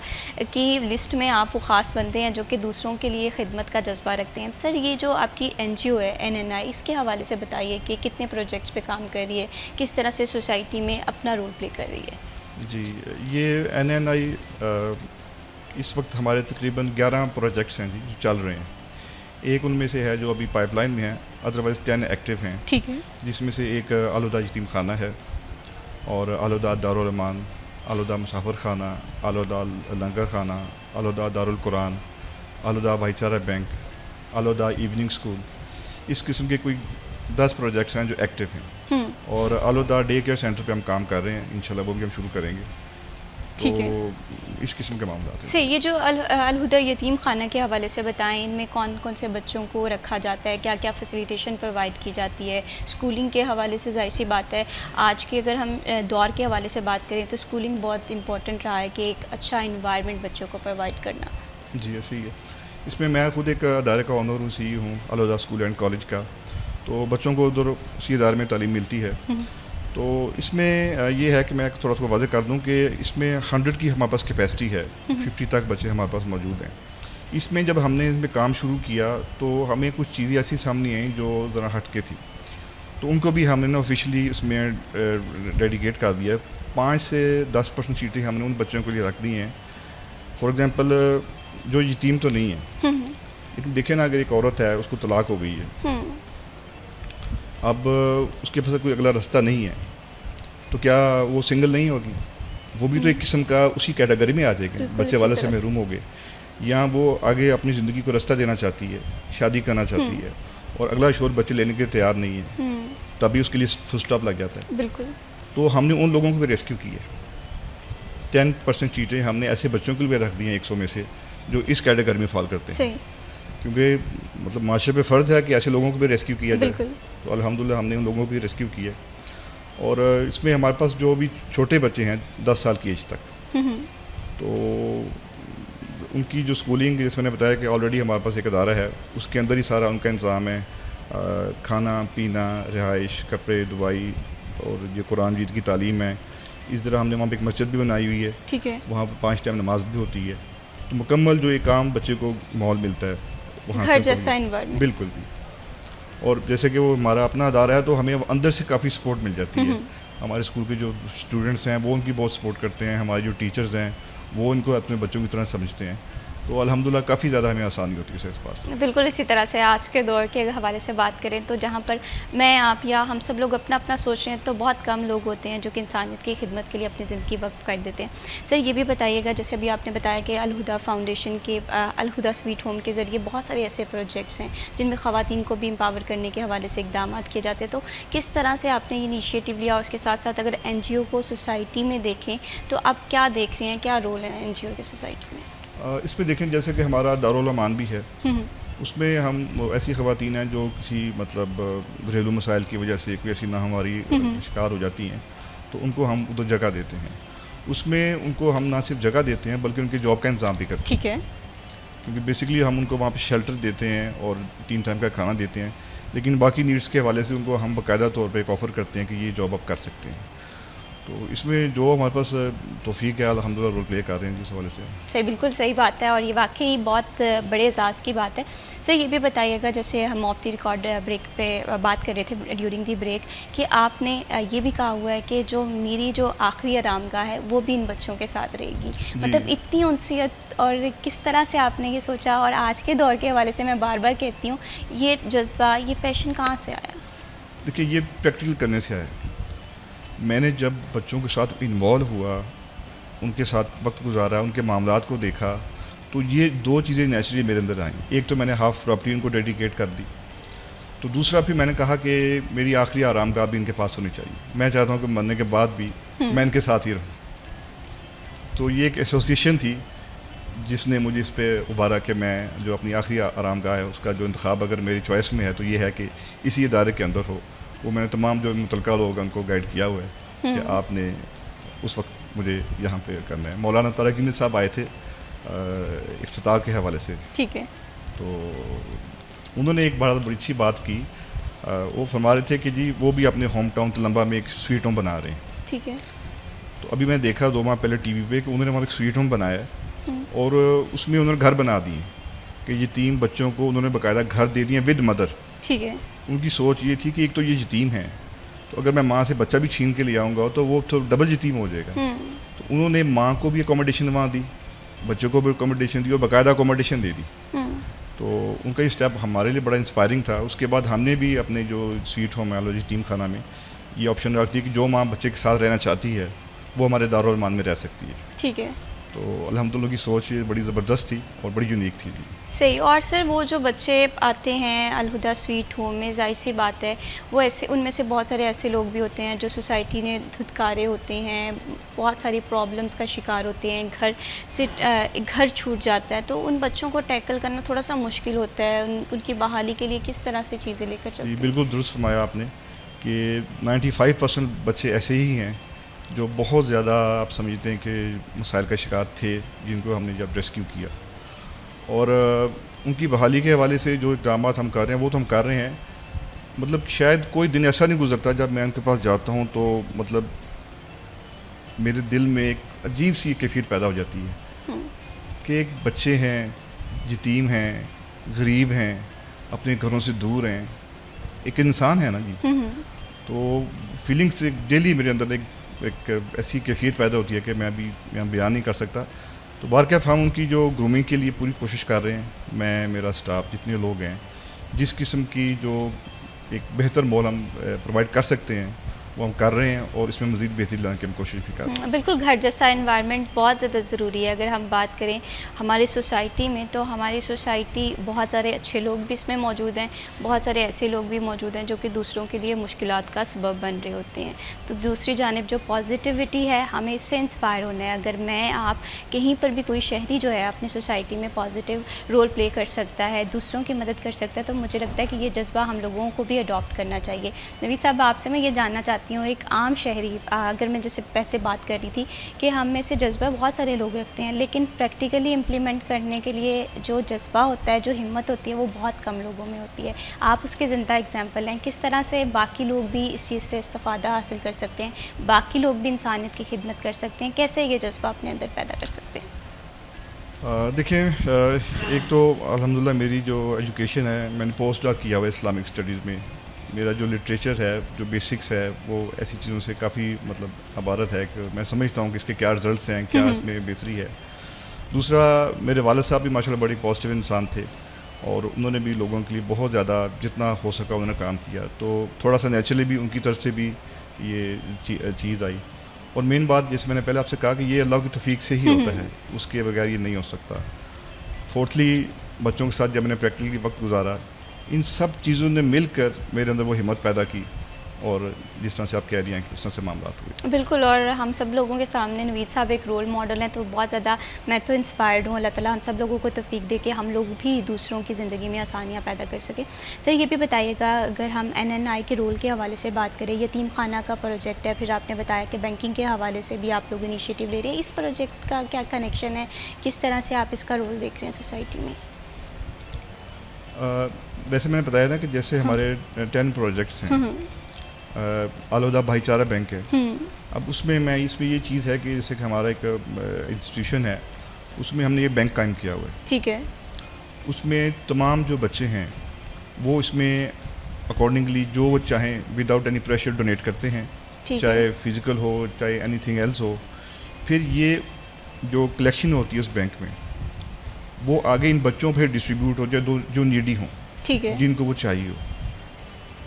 کی لسٹ میں آپ وہ خاص بنتے ہیں جو کہ دوسروں کے لیے خدمت کا جذبہ رکھتے ہیں۔ سر، یہ جو آپ کی NGO ہے NNI، اس کے حوالے سے بتائیے کہ کتنے پروجیکٹس پہ کام کر رہی ہے، کس طرح سے سوسائٹی میں اپنا رول پلے کر رہی ہے؟ جی، یہ NNI اس وقت ہمارے تقریباً 11 پروجیکٹس ہیں جی جو چل رہے ہیں۔ ایک ان میں سے ہے جو ابھی پائپ لائن میں ہے، ادروائز 10 ایکٹیو ہیں، ٹھیک ہے، جس میں سے ایک آلودہ یتیم خانہ ہے، اور آلودہ دارالمان، آلودہ مسافر خانہ، آلودہ لنگر خانہ، آلودہ دارالقرآن، آلودہ بھائی چارہ بینک، آلودہ ایوننگ اسکول، اس قسم کے کوئی 10 پروجیکٹس ہیں جو ایکٹیو ہیں، اور آلودہ ڈے کیئر سینٹر پہ ہم کام کر رہے ہیں، انشاءاللہ وہ بھی ہم شروع کریں گے۔ تو ٹھیک ہے، اس قسم کے معاملات ہیں۔ سے یہ جو الہدیٰ یتیم خانہ کے حوالے سے بتائیں، ان میں کون کون سے بچوں کو رکھا جاتا ہے، کیا کیا فیسیلیٹیشن پرووائڈ کی جاتی ہے؟ اسکولنگ کے حوالے سے ظاہر سی بات ہے آج کے اگر ہم دور کے حوالے سے بات کریں تو اسکولنگ بہت امپورٹنٹ رہا ہے کہ ایک اچھا انوائرمنٹ بچوں کو پرووائڈ کرنا۔ جی ایسے ہی ہے، اس میں میں خود ایک ادارے کا آنر ہوں، CEO ہوں آلودہ اسکول اینڈ کالج کا، تو بچوں کو ادھر اسی ادارے میں تعلیم ملتی ہے۔ تو اس میں یہ ہے کہ میں تھوڑا سا واضح کر دوں کہ اس میں 100 کی ہمارے پاس کیپیسٹی ہے، 50 تک بچے ہمارے پاس موجود ہیں۔ اس میں جب ہم نے اس میں کام شروع کیا تو ہمیں کچھ چیزیں ایسی سامنے آئیں جو ذرا ہٹ کے تھی، تو ان کو بھی ہم نے نا آفیشلی اس میں ڈیڈیکیٹ کر دیا۔ 5 سے 10% سیٹیں ہم نے ان بچوں کے لیے رکھ دی ہیں۔ فار ایگزامپل جو یتیم تو نہیں ہے، لیکن دیکھیں نا اگر ایک عورت ہے اس کو طلاق ہو گئی ہے، اب اس کے پاس کوئی اگلا راستہ نہیں ہے، تو کیا وہ سنگل نہیں ہوگی؟ وہ بھی تو ایک قسم کا اسی کیٹیگری میں آ جائے گا، بچے والے سے محروم ہو گئے، یا وہ آگے اپنی زندگی کو راستہ دینا چاہتی ہے، شادی کرنا چاہتی ہے، اور اگلا شوہر بچے لینے کے تیار نہیں ہے، تبھی اس کے لیے فل اسٹاپ لگ جاتا ہے۔ بالکل، تو ہم نے ان لوگوں کو بھی ریسکیو کیا ہے۔ 10% سیٹیں ہم نے ایسے بچوں کے لیے رکھ دی ہیں 100 میں سے جو اس کیٹیگری میں فال کرتے ہیں، صحیح، کیونکہ مطلب معاشرے پہ فرض ہے کہ ایسے لوگوں کو بھی ریسکیو کیا جائے۔ بالکل، تو الحمدللہ ہم نے ان لوگوں کو بھی ریسکیو کیا، اور اس میں ہمارے پاس جو بھی چھوٹے بچے ہیں 10 سال کی ایج تک، تو ان کی جو اسکولنگ جس میں نے بتایا کہ آلریڈی ہمارے پاس ایک ادارہ ہے، اس کے اندر ہی سارا ان کا انتظام ہے، کھانا پینا، رہائش، کپڑے، دوائی، اور یہ قرآن مجید کی تعلیم ہے۔ اس طرح ہم نے وہاں پہ ایک مسجد بھی بنائی ہوئی ہے، ٹھیک ہے، وہاں پہ 5 ٹائم نماز بھی ہوتی ہے، تو مکمل جو ایک عام بچے کو ماحول ملتا ہے وہاں گھر سے جیسا انوائرمنٹ۔ بالکل بھی۔ اور جیسے کہ وہ ہمارا اپنا ادارہ ہے تو ہمیں اندر سے کافی سپورٹ مل جاتی ہے۔ ہمارے اسکول کے جو اسٹوڈنٹس ہیں وہ ان کی بہت سپورٹ کرتے ہیں، ہمارے جو ٹیچرز ہیں وہ ان کو اپنے بچوں کی طرح سمجھتے ہیں، تو الحمدللہ کافی زیادہ ہمیں آسانی ہوتی ہے اس اعتبار سے۔ بالکل اسی طرح سے آج کے دور کے حوالے سے بات کریں تو جہاں پر میں، آپ یا ہم سب لوگ اپنا اپنا سوچ رہے ہیں تو بہت کم لوگ ہوتے ہیں جو کہ انسانیت کی خدمت کے لیے اپنی زندگی وقف کر دیتے ہیں۔ سر، یہ بھی بتائیے گا جیسے ابھی آپ نے بتایا کہ الہدیٰ فاؤنڈیشن کے الہدیٰ سویٹ ہوم کے ذریعے بہت سارے ایسے پروجیکٹس ہیں جن میں خواتین کو بھی امپاور کرنے کے حوالے سے اقدامات کیے جاتے ہیں، تو کس طرح سے آپ نے یہ انیشیٹو لیا؟ اور اس کے ساتھ ساتھ اگر NGO کو سوسائٹی میں دیکھیں تو آپ کیا دیکھ رہے ہیں، کیا رول ہے NGO کے سوسائٹی میں؟ اس میں دیکھیں جیسے کہ ہمارا دارالمان بھی ہے، اس میں ہم ایسی خواتین ہیں جو کسی مطلب گھریلو مسائل کی وجہ سے کوئی ایسی ناہمواری شکار ہو جاتی ہیں، تو ان کو ہم ادھر جگہ دیتے ہیں۔ اس میں ان کو ہم نہ صرف جگہ دیتے ہیں بلکہ ان کی جاب کا انتظام بھی کرتے ہیں، ٹھیک ہے، کیونکہ بیسکلی ہم ان کو وہاں پہ شیلٹر دیتے ہیں اور 3 ٹائم کا کھانا دیتے ہیں، لیکن باقی نیڈس کے حوالے سے ان کو ہم باقاعدہ طور پہ ایک آفر کرتے ہیں کہ یہ جاب آپ کر سکتے ہیں۔ تو اس میں جو ہمارے پاس توفیق ہے الحمدللہ رول پلے کر رہے ہیں جس حوالے سے۔ صحیح، بالکل صحیح بات ہے، اور یہ واقعی بہت بڑے اعزاز کی بات ہے۔ سر، یہ بھی بتائیے گا جیسے ہم آف دی ریکارڈ بریک پہ بات کر رہے تھے ڈیورنگ دی بریک کہ آپ نے یہ بھی کہا ہوا ہے کہ جو میری جو آخری آرام گاہ ہے وہ بھی ان بچوں کے ساتھ رہے گی، مطلب اتنی انسیت، اور کس طرح سے آپ نے یہ سوچا؟ اور آج کے دور کے حوالے سے میں بار بار کہتی ہوں یہ جذبہ، یہ پیشن کہاں سے آیا؟ دیکھیے یہ پریکٹیکل کرنے سے آیا۔ میں نے جب بچوں کے ساتھ انوالو ہوا، ان کے ساتھ وقت گزارا، ان کے معاملات کو دیکھا، تو یہ 2 چیزیں نیچرلی میرے اندر آئیں۔ ایک تو میں نے ہاف پراپرٹی ان کو ڈیڈیکیٹ کر دی، تو دوسرا پھر میں نے کہا کہ میری آخری آرام گاہ بھی ان کے پاس ہونی چاہیے. میں چاہتا ہوں کہ مرنے کے بعد بھی میں ان کے ساتھ ہی رہوں. تو یہ ایک ایسوسیشن تھی جس نے مجھے اس پہ ابھارا کہ میں جو اپنی آخری آرام گاہ ہے اس کا جو انتخاب اگر میری چوائس میں ہے تو یہ ہے کہ اسی ادارے کے اندر ہو. وہ میں نے تمام جو متعلقہ لوگ ان کو گائیڈ کیا ہوا ہے کہ آپ نے اس وقت مجھے یہاں پہ کرنا ہے. مولانا طارق جمیل صاحب آئے تھے افتتاح کے حوالے سے. ٹھیک ہے. تو انہوں نے ایک بڑی اچھی بات کی. وہ فرما رہے تھے کہ جی وہ بھی اپنے ہوم ٹاؤن تلمبہ میں ایک سویٹ ہوم بنا رہے ہیں. ٹھیک ہے. تو ابھی میں دیکھا 2 ماہ پہلے ٹی وی پہ کہ انہوں نے وہاں ایک سویٹ ہوم بنایا ہے اور اس میں انہوں نے گھر بنا دیے کہ یتیم بچوں کو انہوں نے باقاعدہ گھر دے دیے ود مدر. ٹھیک ہے. ان کی سوچ یہ تھی کہ ایک تو یہ یتیم ہیں تو اگر میں ماں سے بچہ بھی چھین کے لے آؤں گا تو وہ تو ڈبل یتیم ہو جائے گا. تو انہوں نے ماں کو بھی اکوموڈیشن وہاں دی, بچوں کو بھی اکوموڈیشن دی اور باقاعدہ اکوموڈیشن دے دی. تو ان کا یہ اسٹیپ ہمارے لیے بڑا انسپائرنگ تھا. اس کے بعد ہم نے بھی اپنے جو سویٹ ہوم ہے یتیم خانہ میں یہ آپشن رکھ دی کہ جو ماں بچے کے ساتھ رہنا چاہتی ہے وہ ہمارے دارالمان میں رہ سکتی ہے. ٹھیک ہے. تو الحمدللہ کی سوچ بڑی زبردست تھی اور بڑی یونیک تھی. جی صحیح. اور سر وہ جو بچے آتے ہیں الہدا سویٹ ہوم میں, ظاہر سی بات ہے وہ ایسے ان میں سے بہت سارے ایسے لوگ بھی ہوتے ہیں جو سوسائٹی نے دھتکارے ہوتے ہیں, بہت ساری پرابلمس کا شکار ہوتے ہیں, گھر چھوٹ جاتا ہے. تو ان بچوں کو ٹیکل کرنا تھوڑا سا مشکل ہوتا ہے. ان کی بحالی کے لیے کس طرح سے چیزیں لے کر چلتے ہیں؟ بالکل درست فرمایا آپ نے کہ 95% بچے ایسے ہی ہیں جو بہت زیادہ آپ سمجھتے ہیں کہ مسائل کا شکار تھے جن کو ہم نے جب ریسکیو کیا. اور ان کی بحالی کے حوالے سے جو اقدامات ہم کر رہے ہیں وہ تو ہم کر رہے ہیں. مطلب شاید کوئی دن ایسا نہیں گزرتا جب میں ان کے پاس جاتا ہوں تو مطلب میرے دل میں ایک عجیب سی کیفیت پیدا ہو جاتی ہے کہ ایک بچے ہیں, یتیم ہیں, غریب ہیں, اپنے گھروں سے دور ہیں, ایک انسان ہے نا جی. تو فیلنگ سے ڈیلی میرے اندر ایک ایسی کیفیت پیدا ہوتی ہے کہ میں ابھی یہاں بیان نہیں کر سکتا. تو بارکیف ہم ان کی جو گرومنگ کے لیے پوری کوشش کر رہے ہیں. میں, میرا سٹاف, جتنے لوگ ہیں, جس قسم کی جو ایک بہتر ماحول ہم پرووائڈ کر سکتے ہیں وہ ہم کر رہے ہیں اور اس میں مزید بہتری لانے کی ہم کوشش بھی کر رہے ہیں. بالکل گھر جیسا انوائرمنٹ بہت زیادہ ضروری ہے. اگر ہم بات کریں ہماری سوسائٹی میں تو ہماری سوسائٹی بہت سارے اچھے لوگ بھی اس میں موجود ہیں, بہت سارے ایسے لوگ بھی موجود ہیں جو کہ دوسروں کے لیے مشکلات کا سبب بن رہے ہوتے ہیں. تو دوسری جانب جو پازیٹیوٹی ہے ہمیں اس سے انسپائر ہونا ہے. اگر میں آپ کہیں پر بھی کوئی شہری جو ہے اپنی سوسائٹی میں پازیٹیو رول پلے کر سکتا ہے, دوسروں کی مدد کر سکتا ہے, تو مجھے لگتا ہے کہ یہ جذبہ ہم لوگوں کو بھی اڈاپٹ کرنا چاہیے. نوید صاحب آپ سے میں یہ جاننا چاہتی ہوں, ایک عام شہری, اگر میں جیسے پہلے بات کر رہی تھی کہ ہم میں سے جذبہ بہت سارے لوگ رکھتے ہیں لیکن پریکٹیکلی امپلیمنٹ کرنے کے لیے جو جذبہ ہوتا ہے, جو ہمت ہوتی ہے, وہ بہت کم لوگوں میں ہوتی ہے. آپ اس کے زندہ اگزامپل ہیں. کس طرح سے باقی لوگ بھی اس چیز سے استفادہ حاصل کر سکتے ہیں, باقی لوگ بھی انسانیت کی خدمت کر سکتے ہیں, کیسے یہ جذبہ اپنے اندر پیدا کر سکتے ہیں؟ دیکھیں, ایک تو الحمدللہ میری جو ایجوکیشن ہے میں نے پوسٹ ڈاک کیا ہوا ہے اسلامک اسٹڈیز میں. میرا جو لٹریچر ہے, جو بیسکس ہے, وہ ایسی چیزوں سے کافی مطلب عبارت ہے کہ میں سمجھتا ہوں کہ اس کے کیا رزلٹس ہیں, کیا اس میں بہتری ہے. دوسرا, میرے والد صاحب بھی ماشاءاللہ بڑے پازیٹیو انسان تھے اور انہوں نے بھی لوگوں کے لیے بہت زیادہ جتنا ہو سکا انہوں نے کام کیا. تو تھوڑا سا نیچرلی بھی ان کی طرف سے بھی یہ چیز آئی. اور مین بات جیسے میں نے پہلے آپ سے کہا کہ یہ اللہ کی توفیق سے ہی ہوتا ہے, اس کے بغیر یہ نہیں ہو سکتا. فورتھلی, بچوں کے ساتھ جب میں نے پریکٹیکلی وقت گزارا, ان سب چیزوں نے مل کر میرے اندر وہ ہمت پیدا کی اور جس طرح سے آپ کہہ رہی ہیں کہ اس طرح سے معاملات ہوئے. بالکل. اور ہم سب لوگوں کے سامنے نوید صاحب ایک رول ماڈل ہیں, تو بہت زیادہ میں تو انسپائرڈ ہوں. اللہ تعالیٰ ہم سب لوگوں کو توفیق دے کہ ہم لوگ بھی دوسروں کی زندگی میں آسانیاں پیدا کر سکیں. سر یہ بھی بتائیے گا, اگر ہم NNI کے رول کے حوالے سے بات کریں, یتیم خانہ کا پروجیکٹ ہے, پھر آپ نے بتایا کہ بینکنگ کے حوالے سے بھی آپ لوگ انیشیٹو لے رہے ہیں, اس پروجیکٹ کا کیا کنیکشن ہے, کس طرح سے آپ اس کا رول دیکھ رہے ہیں سوسائٹی میں؟ ویسے میں نے بتایا تھا کہ جیسے ہمارے 10 پروجیکٹس ہیں. الہدا بھائی چارہ بینک ہے. اب اس میں یہ چیز ہے کہ جیسے کہ ہمارا ایک انسٹیٹیوشن ہے, اس میں ہم نے یہ بینک قائم کیا ہوا ہے. ٹھیک ہے. اس میں تمام جو بچے ہیں وہ اس میں اکارڈنگلی جو وہ چاہیں وداؤٹ اینی پریشر ڈونیٹ کرتے ہیں, چاہے فزیکل ہو چاہے اینی تھنگ ایلس ہو. پھر یہ جو کلیکشن ہوتی ہے اس بینک میں وہ آگے ان بچوں پہ ڈسٹریبیوٹ ہو جائے جو نیڈی ہوں, ٹھیک ہے, جن کو وہ چاہیے ہو.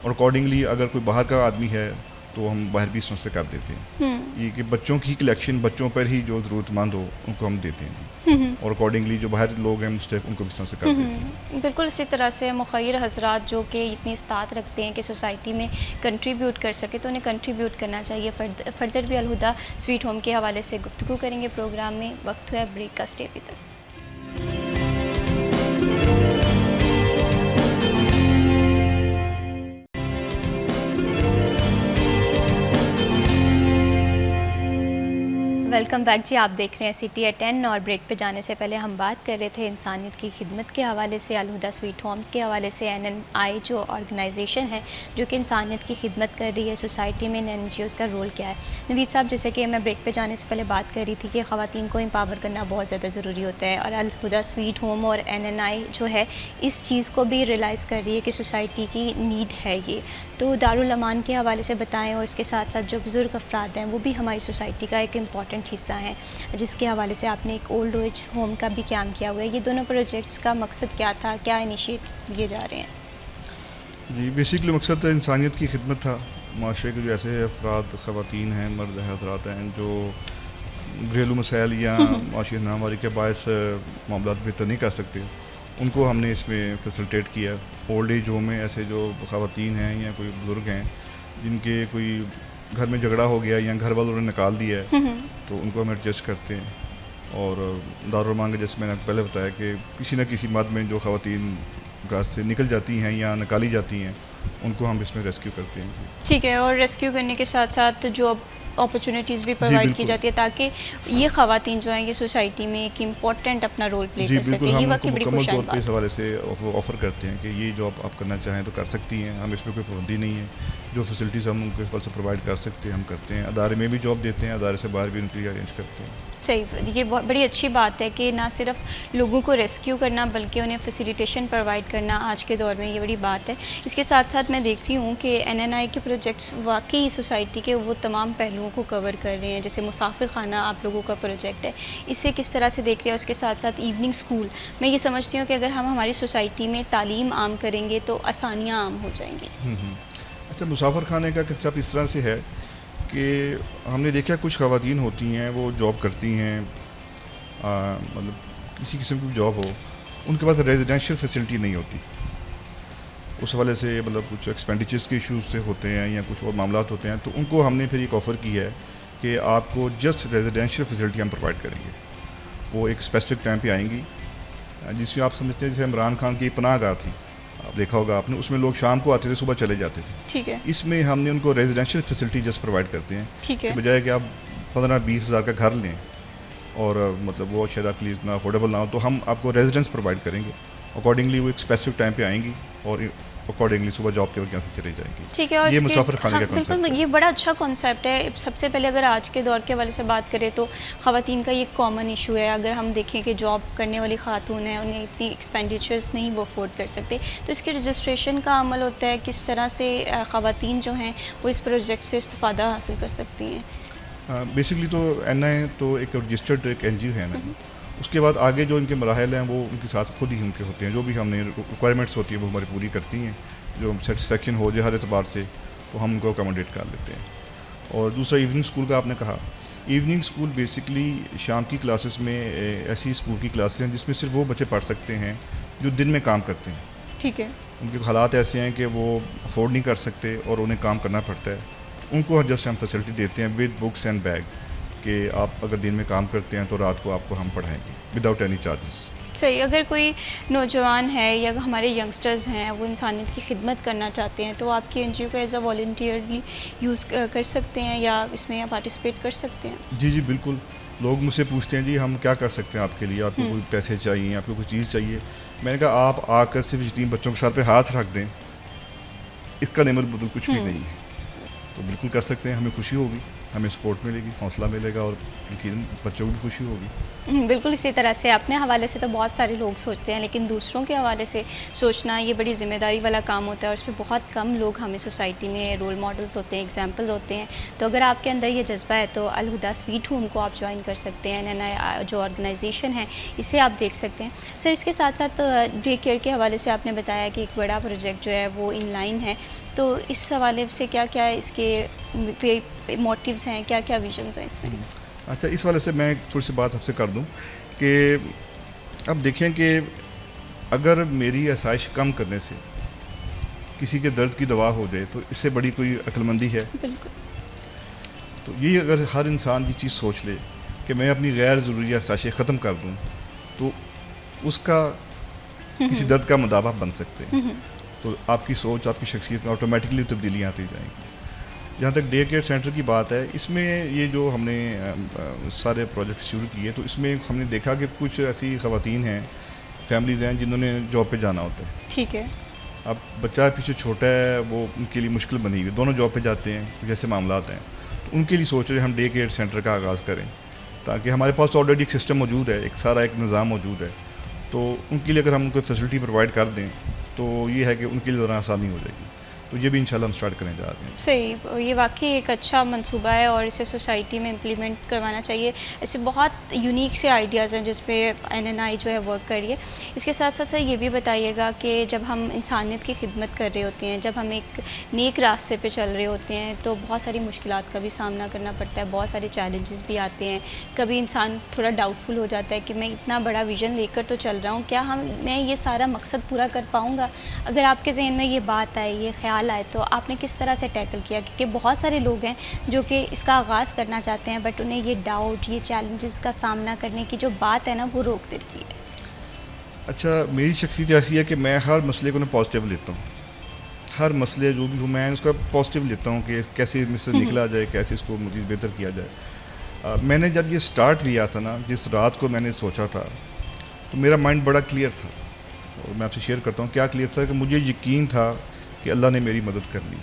اور اکارڈنگلی اگر کوئی باہر کا آدمی ہے تو ہم باہر بھی اس طرح سے کر دیتے ہیں. یہ کہ بچوں کی کلیکشن بچوں پر ہی جو ضرورت مند ہو ان کو ہم دیتے ہیں جی, اور اکارڈنگلی جو باہر لوگ ہیں مستحق ان کو بھی اس طرح سے کر دیتے ہیں. بالکل اسی طرح سے مخیر حضرات جو کہ اتنی استعداد رکھتے ہیں کہ سوسائٹی میں کنٹریبیوٹ کر سکے تو انہیں کنٹریبیوٹ کرنا چاہیے. فردر بھی الہدا سویٹ ہوم کے حوالے سے گفتگو کریں گے پروگرام میں. وقت ہوا بریک کا. Stay with us. Welcome back جی. آپ دیکھ رہے ہیں سٹی ایٹ 10 اور بریک پہ جانے سے پہلے ہم بات کر رہے تھے انسانیت کی خدمت کے حوالے سے, الہدا سویٹ ہومز کے حوالے سے. NNI جو آرگنائزیشن ہے جو کہ انسانیت کی خدمت کر رہی ہے سوسائٹی میں, NGOز کا رول کیا ہے. نوید صاحب, جیسے کہ میں بریک پہ جانے سے پہلے بات کر رہی تھی کہ خواتین کو امپاور کرنا بہت زیادہ ضروری ہوتا ہے, اور الہدا سویٹ ہوم اور NNI جو ہے اس چیز کو بھی ریئلائز کر رہی ہے کہ سوسائٹی کی نیڈ ہے یہ. تو دارالامان کے حوالے سے بتائیں, اور اس کے ساتھ ساتھ جو بزرگ افراد ہیں وہ بھی ہماری سوسائٹی کا ایک امپورٹنٹ حصہ ہیں, جس کے حوالے سے آپ نے ایک اولڈ ایج ہوم کا بھی قیام کیا ہوا ہے. یہ دونوں پروجیکٹس کا مقصد کیا تھا, کیا انیشیٹس لیے جا رہے ہیں؟ جی بیسکلی مقصد انسانیت کی خدمت تھا. معاشرے کے جو ایسے افراد, خواتین ہیں, مرد حضرات ہیں جو گھریلو مسائل یا معاشی نامواری کے باعث معاملات بہتر نہیں کر سکتے, ان کو ہم نے اس میں فیسلٹیٹ کیا. اولڈ ایج ہوم میں ایسے جو خواتین ہیں یا کوئی بزرگ ہیں جن کے کوئی گھر میں جھگڑا ہو گیا یا گھر والوں نے نکال دیا ہے تو ان کو ہم ایڈجسٹ کرتے ہیں. اور دارالامان کے جیسے میں نے پہلے بتایا کہ کسی نہ کسی مد میں جو خواتین گھر سے نکل جاتی ہیں یا نکالی جاتی ہیں ان کو ہم اس میں ریسکیو کرتے ہیں. ٹھیک ہے, اور ریسکیو کرنے کے ساتھ ساتھ جو اپرچونیٹیز بھی پرووائڈ کی جاتی ہے تاکہ یہ خواتین جو ہیں یہ سوسائٹی میں ایک امپورٹنٹ اپنا رول پلے کر سکیں. یہ واقعی بڑی خوشحال طور بات پہ اس حوالے سے آفر کرتے ہیں کہ یہ جو آپ کرنا چاہیں تو کر سکتی ہیں, ہم اس میں کوئی پابندی نہیں ہے. جو فیسلٹیز ہم ان کے حوالے سے پرووائڈ کر سکتے ہیں ہم کرتے ہیں. ادارے میں بھی جاب دیتے ہیں, ادارے سے باہر بھی ان کے لیے ارینج کرتے ہیں. صحیح, یہ بڑی اچھی بات ہے کہ نہ صرف لوگوں کو ریسکیو کرنا بلکہ انہیں فیسیلیٹیشن پرووائڈ کرنا آج کے دور میں, یہ بڑی بات ہے. اس کے ساتھ ساتھ میں دیکھ رہی ہوں کہ NNI کے پروجیکٹس واقعی سوسائٹی کے وہ تمام پہلوؤں کو کور کر رہے ہیں. جیسے مسافر خانہ آپ لوگوں کا پروجیکٹ ہے, اسے کس طرح سے دیکھ رہے ہیں. اس کے ساتھ ساتھ ایوننگ اسکول, میں یہ سمجھتی ہوں کہ اگر ہم ہماری سوسائٹی میں تعلیم عام کریں گے تو آسانیاں عام ہو جائیں گی. اچھا, مسافر خانے کا کنسیپٹ اس طرح سے ہے کہ ہم نے دیکھا کچھ خواتین ہوتی ہیں وہ جاب کرتی ہیں, مطلب کسی قسم کی جاب ہو, ان کے پاس ریزیڈینشیل فیسلٹی نہیں ہوتی. اس حوالے سے مطلب کچھ ایکسپینڈیچرس کے ایشوز سے ہوتے ہیں یا کچھ اور معاملات ہوتے ہیں, تو ان کو ہم نے پھر ایک آفر کی ہے کہ آپ کو جسٹ ریزیڈینشیل فیسلٹی ہم پرووائڈ کریں گے. وہ ایک اسپیسیفک ٹائم پہ آئیں گی, جس میں آپ سمجھتے ہیں جیسے عمران خان کی پناہ گاہ تھی, آپ دیکھا ہوگا آپ نے, اس میں لوگ شام کو آتے تھے, صبح چلے جاتے تھے. ٹھیک ہے, اس میں ہم نے ان کو ریزیڈینشیل فیسلٹی جسٹ پرووائڈ کرتے ہیں. ٹھیک ہے, بجائے کہ آپ 15-20 ہزار کا گھر لیں اور مطلب وہ شاید آپ کے لیے اتنا افورڈیبل نہ ہو, تو ہم آپ کو ریزیڈنس پرووائڈ کریں گے. اکارڈنگلی وہ ایک اسپیسیفک ٹائم پہ آئیں گی اور اکارڈنگلی صبح جاب کے وقت یہاں سے چلے جائیں گے. ٹھیک ہے, اور یہ مسافر خانے کا بالکل کنسیپٹ ہے. یہ بڑا اچھا کانسیپٹ ہے. سب سے پہلے اگر آج کے دور کے حوالے سے بات کریں تو خواتین کا یہ کامن ایشو ہے. اگر ہم دیکھیں کہ جاب کرنے والی خاتون ہیں, انہیں اتنی ایکسپینڈیچرز نہیں وہ افورڈ کر سکتے, تو اس کے رجسٹریشن کا عمل ہوتا ہے. کس طرح سے خواتین جو ہیں وہ اس پروجیکٹ سے استفادہ حاصل کر سکتی ہیں؟ بیسکلی تو NI تو ایک رجسٹرڈ ایک NGO ہے نا. اس کے بعد آگے جو ان کے مراحل ہیں وہ ان کے ساتھ خود ہی ان کے ہوتے ہیں. جو بھی ہم نے ریکوائرمنٹس ہوتی ہیں وہ ہماری پوری کرتی ہیں. جو سیٹسفیکشن ہو جائے ہر اعتبار سے تو ہم ان کو اکاموڈیٹ کر لیتے ہیں. اور دوسرا ایوننگ اسکول کا آپ نے کہا, ایوننگ اسکول بیسکلی شام کی کلاسز میں ایسی اسکول کی کلاسز ہیں جس میں صرف وہ بچے پڑھ سکتے ہیں جو دن میں کام کرتے ہیں. ٹھیک ہے, ان کے حالات ایسے ہیں کہ وہ افورڈ نہیں کر سکتے اور انہیں کام کرنا پڑتا ہے. ان کو جسٹ ہم فیسلٹی دیتے ہیں ود بکس اینڈ بیگ کہ آپ اگر دن میں کام کرتے ہیں تو رات کو آپ کو ہم پڑھائیں گے وداؤٹ اینی چارجز. صحیح. اگر کوئی نوجوان ہے یا ہمارے ینگسٹرز ہیں وہ انسانیت کی خدمت کرنا چاہتے ہیں تو آپ کی NGO کو ایز اے والنٹیئرلی یوز کر سکتے ہیں یا اس میں پارٹیسپیٹ کر سکتے ہیں؟ جی بالکل. لوگ مجھ سے پوچھتے ہیں جی ہم کیا کر سکتے ہیں آپ کے لیے, آپ کو کوئی پیسے چاہیے, آپ کو کوئی چیز چاہیے. میں نے کہا آپ آ کر صرف یتیم بچوں کے ساتھ پہ ہاتھ رکھ دیں, اس کا نعمت بدل کچھ بھی نہیں ہے. تو بالکل کر سکتے ہیں, ہمیں خوشی ہوگی, ہمیں سپورٹ ملے گی, حوصلہ ملے گا اور یقیناً بچوں کو بھی خوشی ہوگی. بالکل اسی طرح سے اپنے حوالے سے تو بہت سارے لوگ سوچتے ہیں, لیکن دوسروں کے حوالے سے سوچنا یہ بڑی ذمہ داری والا کام ہوتا ہے, اور اس پہ بہت کم لوگ ہمیں سوسائٹی میں رول ماڈلز ہوتے ہیں, ایگزامپل ہوتے ہیں. تو اگر آپ کے اندر یہ جذبہ ہے تو الہدا سویٹ ہوم کو آپ جوائن کر سکتے ہیں. NNI جو آرگنائزیشن ہے اسے آپ دیکھ سکتے ہیں. سر اس کے ساتھ ساتھ ڈے کیئر کے حوالے سے آپ نے بتایا کہ ایک بڑا پروجیکٹ جو ہے وہ ان لائن ہے, تو اس حوالے سے کیا کیا اس کے موٹیوز ہیں, کیا کیا ویژنز ہیں اس میں؟ اچھا, اس والے سے میں تھوڑی سی بات آپ سے کر دوں کہ اب دیکھیں کہ اگر میری آسائش کم کرنے سے کسی کے درد کی دوا ہو جائے تو اس سے بڑی کوئی عقل مندی ہے؟ بالکل. تو یہ اگر ہر انسان یہ چیز سوچ لے کہ میں اپنی غیر ضروری آسائشیں ختم کر دوں تو اس کا کسی درد کا مداوا بن سکتے ہیں. تو آپ کی سوچ, آپ کی شخصیت میں آٹومیٹکلی تبدیلیاں آتی جائیں گی. جہاں تک ڈے کیئر سینٹر کی بات ہے, اس میں یہ جو ہم نے سارے پروجیکٹس شروع کیے تو اس میں ہم نے دیکھا کہ کچھ ایسی خواتین ہیں, فیملیز ہیں جنہوں نے جاب پہ جانا ہوتا ہے. ٹھیک ہے. اب بچہ پیچھے چھوٹا ہے, وہ ان کے لیے مشکل بنی ہوئی, دونوں جاب پہ جاتے ہیں, کچھ ایسے معاملات ہیں. تو ان کے لیے سوچ رہے ہم ڈے کیئر سینٹر کا آغاز کریں تاکہ ہمارے پاس آلریڈی ایک سسٹم موجود ہے, ایک سارا ایک نظام موجود ہے. تو ان کے لیے اگر ہم کوئی فیسلٹی پرووائڈ کر دیں تو یہ ہے کہ ان کے لیے ذرا آسانی ہو جائے گی. تو یہ بھی انشاءاللہ ہم سٹارٹ کرنے جا رہے ہیں. صحیح, یہ واقعی ایک اچھا منصوبہ ہے اور اسے سوسائٹی میں امپلیمنٹ کروانا چاہیے. ایسے بہت یونیک سے آئیڈیاز ہیں جس پہ NNI جو ہے ورک کر رہی ہے. اس کے ساتھ ساتھ یہ بھی بتائیے گا کہ جب ہم انسانیت کی خدمت کر رہے ہوتے ہیں, جب ہم ایک نیک راستے پہ چل رہے ہوتے ہیں تو بہت ساری مشکلات کا بھی سامنا کرنا پڑتا ہے, بہت سارے چیلنجز بھی آتے ہیں. کبھی انسان تھوڑا ڈاؤٹ فل ہو جاتا ہے کہ میں اتنا بڑا ویژن لے کر تو چل رہا ہوں, کیا میں یہ سارا مقصد پورا کر پاؤں گا؟ اگر آپ کے ذہن میں یہ بات آئے, یہ خیال آئے, تو آپ نے کس طرح سے ٹیکل کیا؟ کیونکہ بہت سارے لوگ ہیں جو کہ اس کا آغاز کرنا چاہتے ہیں بٹ انہیں یہ ڈاؤٹ, یہ چیلنجز کا سامنا کرنے کی جو بات ہے نا وہ روک دیتی ہے. اچھا, میری شخصیت ایسی ہے کہ میں ہر مسئلے کو پازیٹیو لیتا ہوں. ہر مسئلے جو بھی ہو میں اس کا پازیٹیو لیتا ہوں کہ کیسے اس سے نکلا جائے, کیسے اس کو مزید بہتر کیا جائے. میں نے جب یہ سٹارٹ لیا تھا نا, جس رات کو میں نے سوچا تھا تو میرا مائنڈ بڑا کلیئر تھا. اور میں آپ سے شیئر کرتا ہوں کیا کلیئر تھا, کہ مجھے یقین تھا کہ اللہ نے میری مدد کرنی.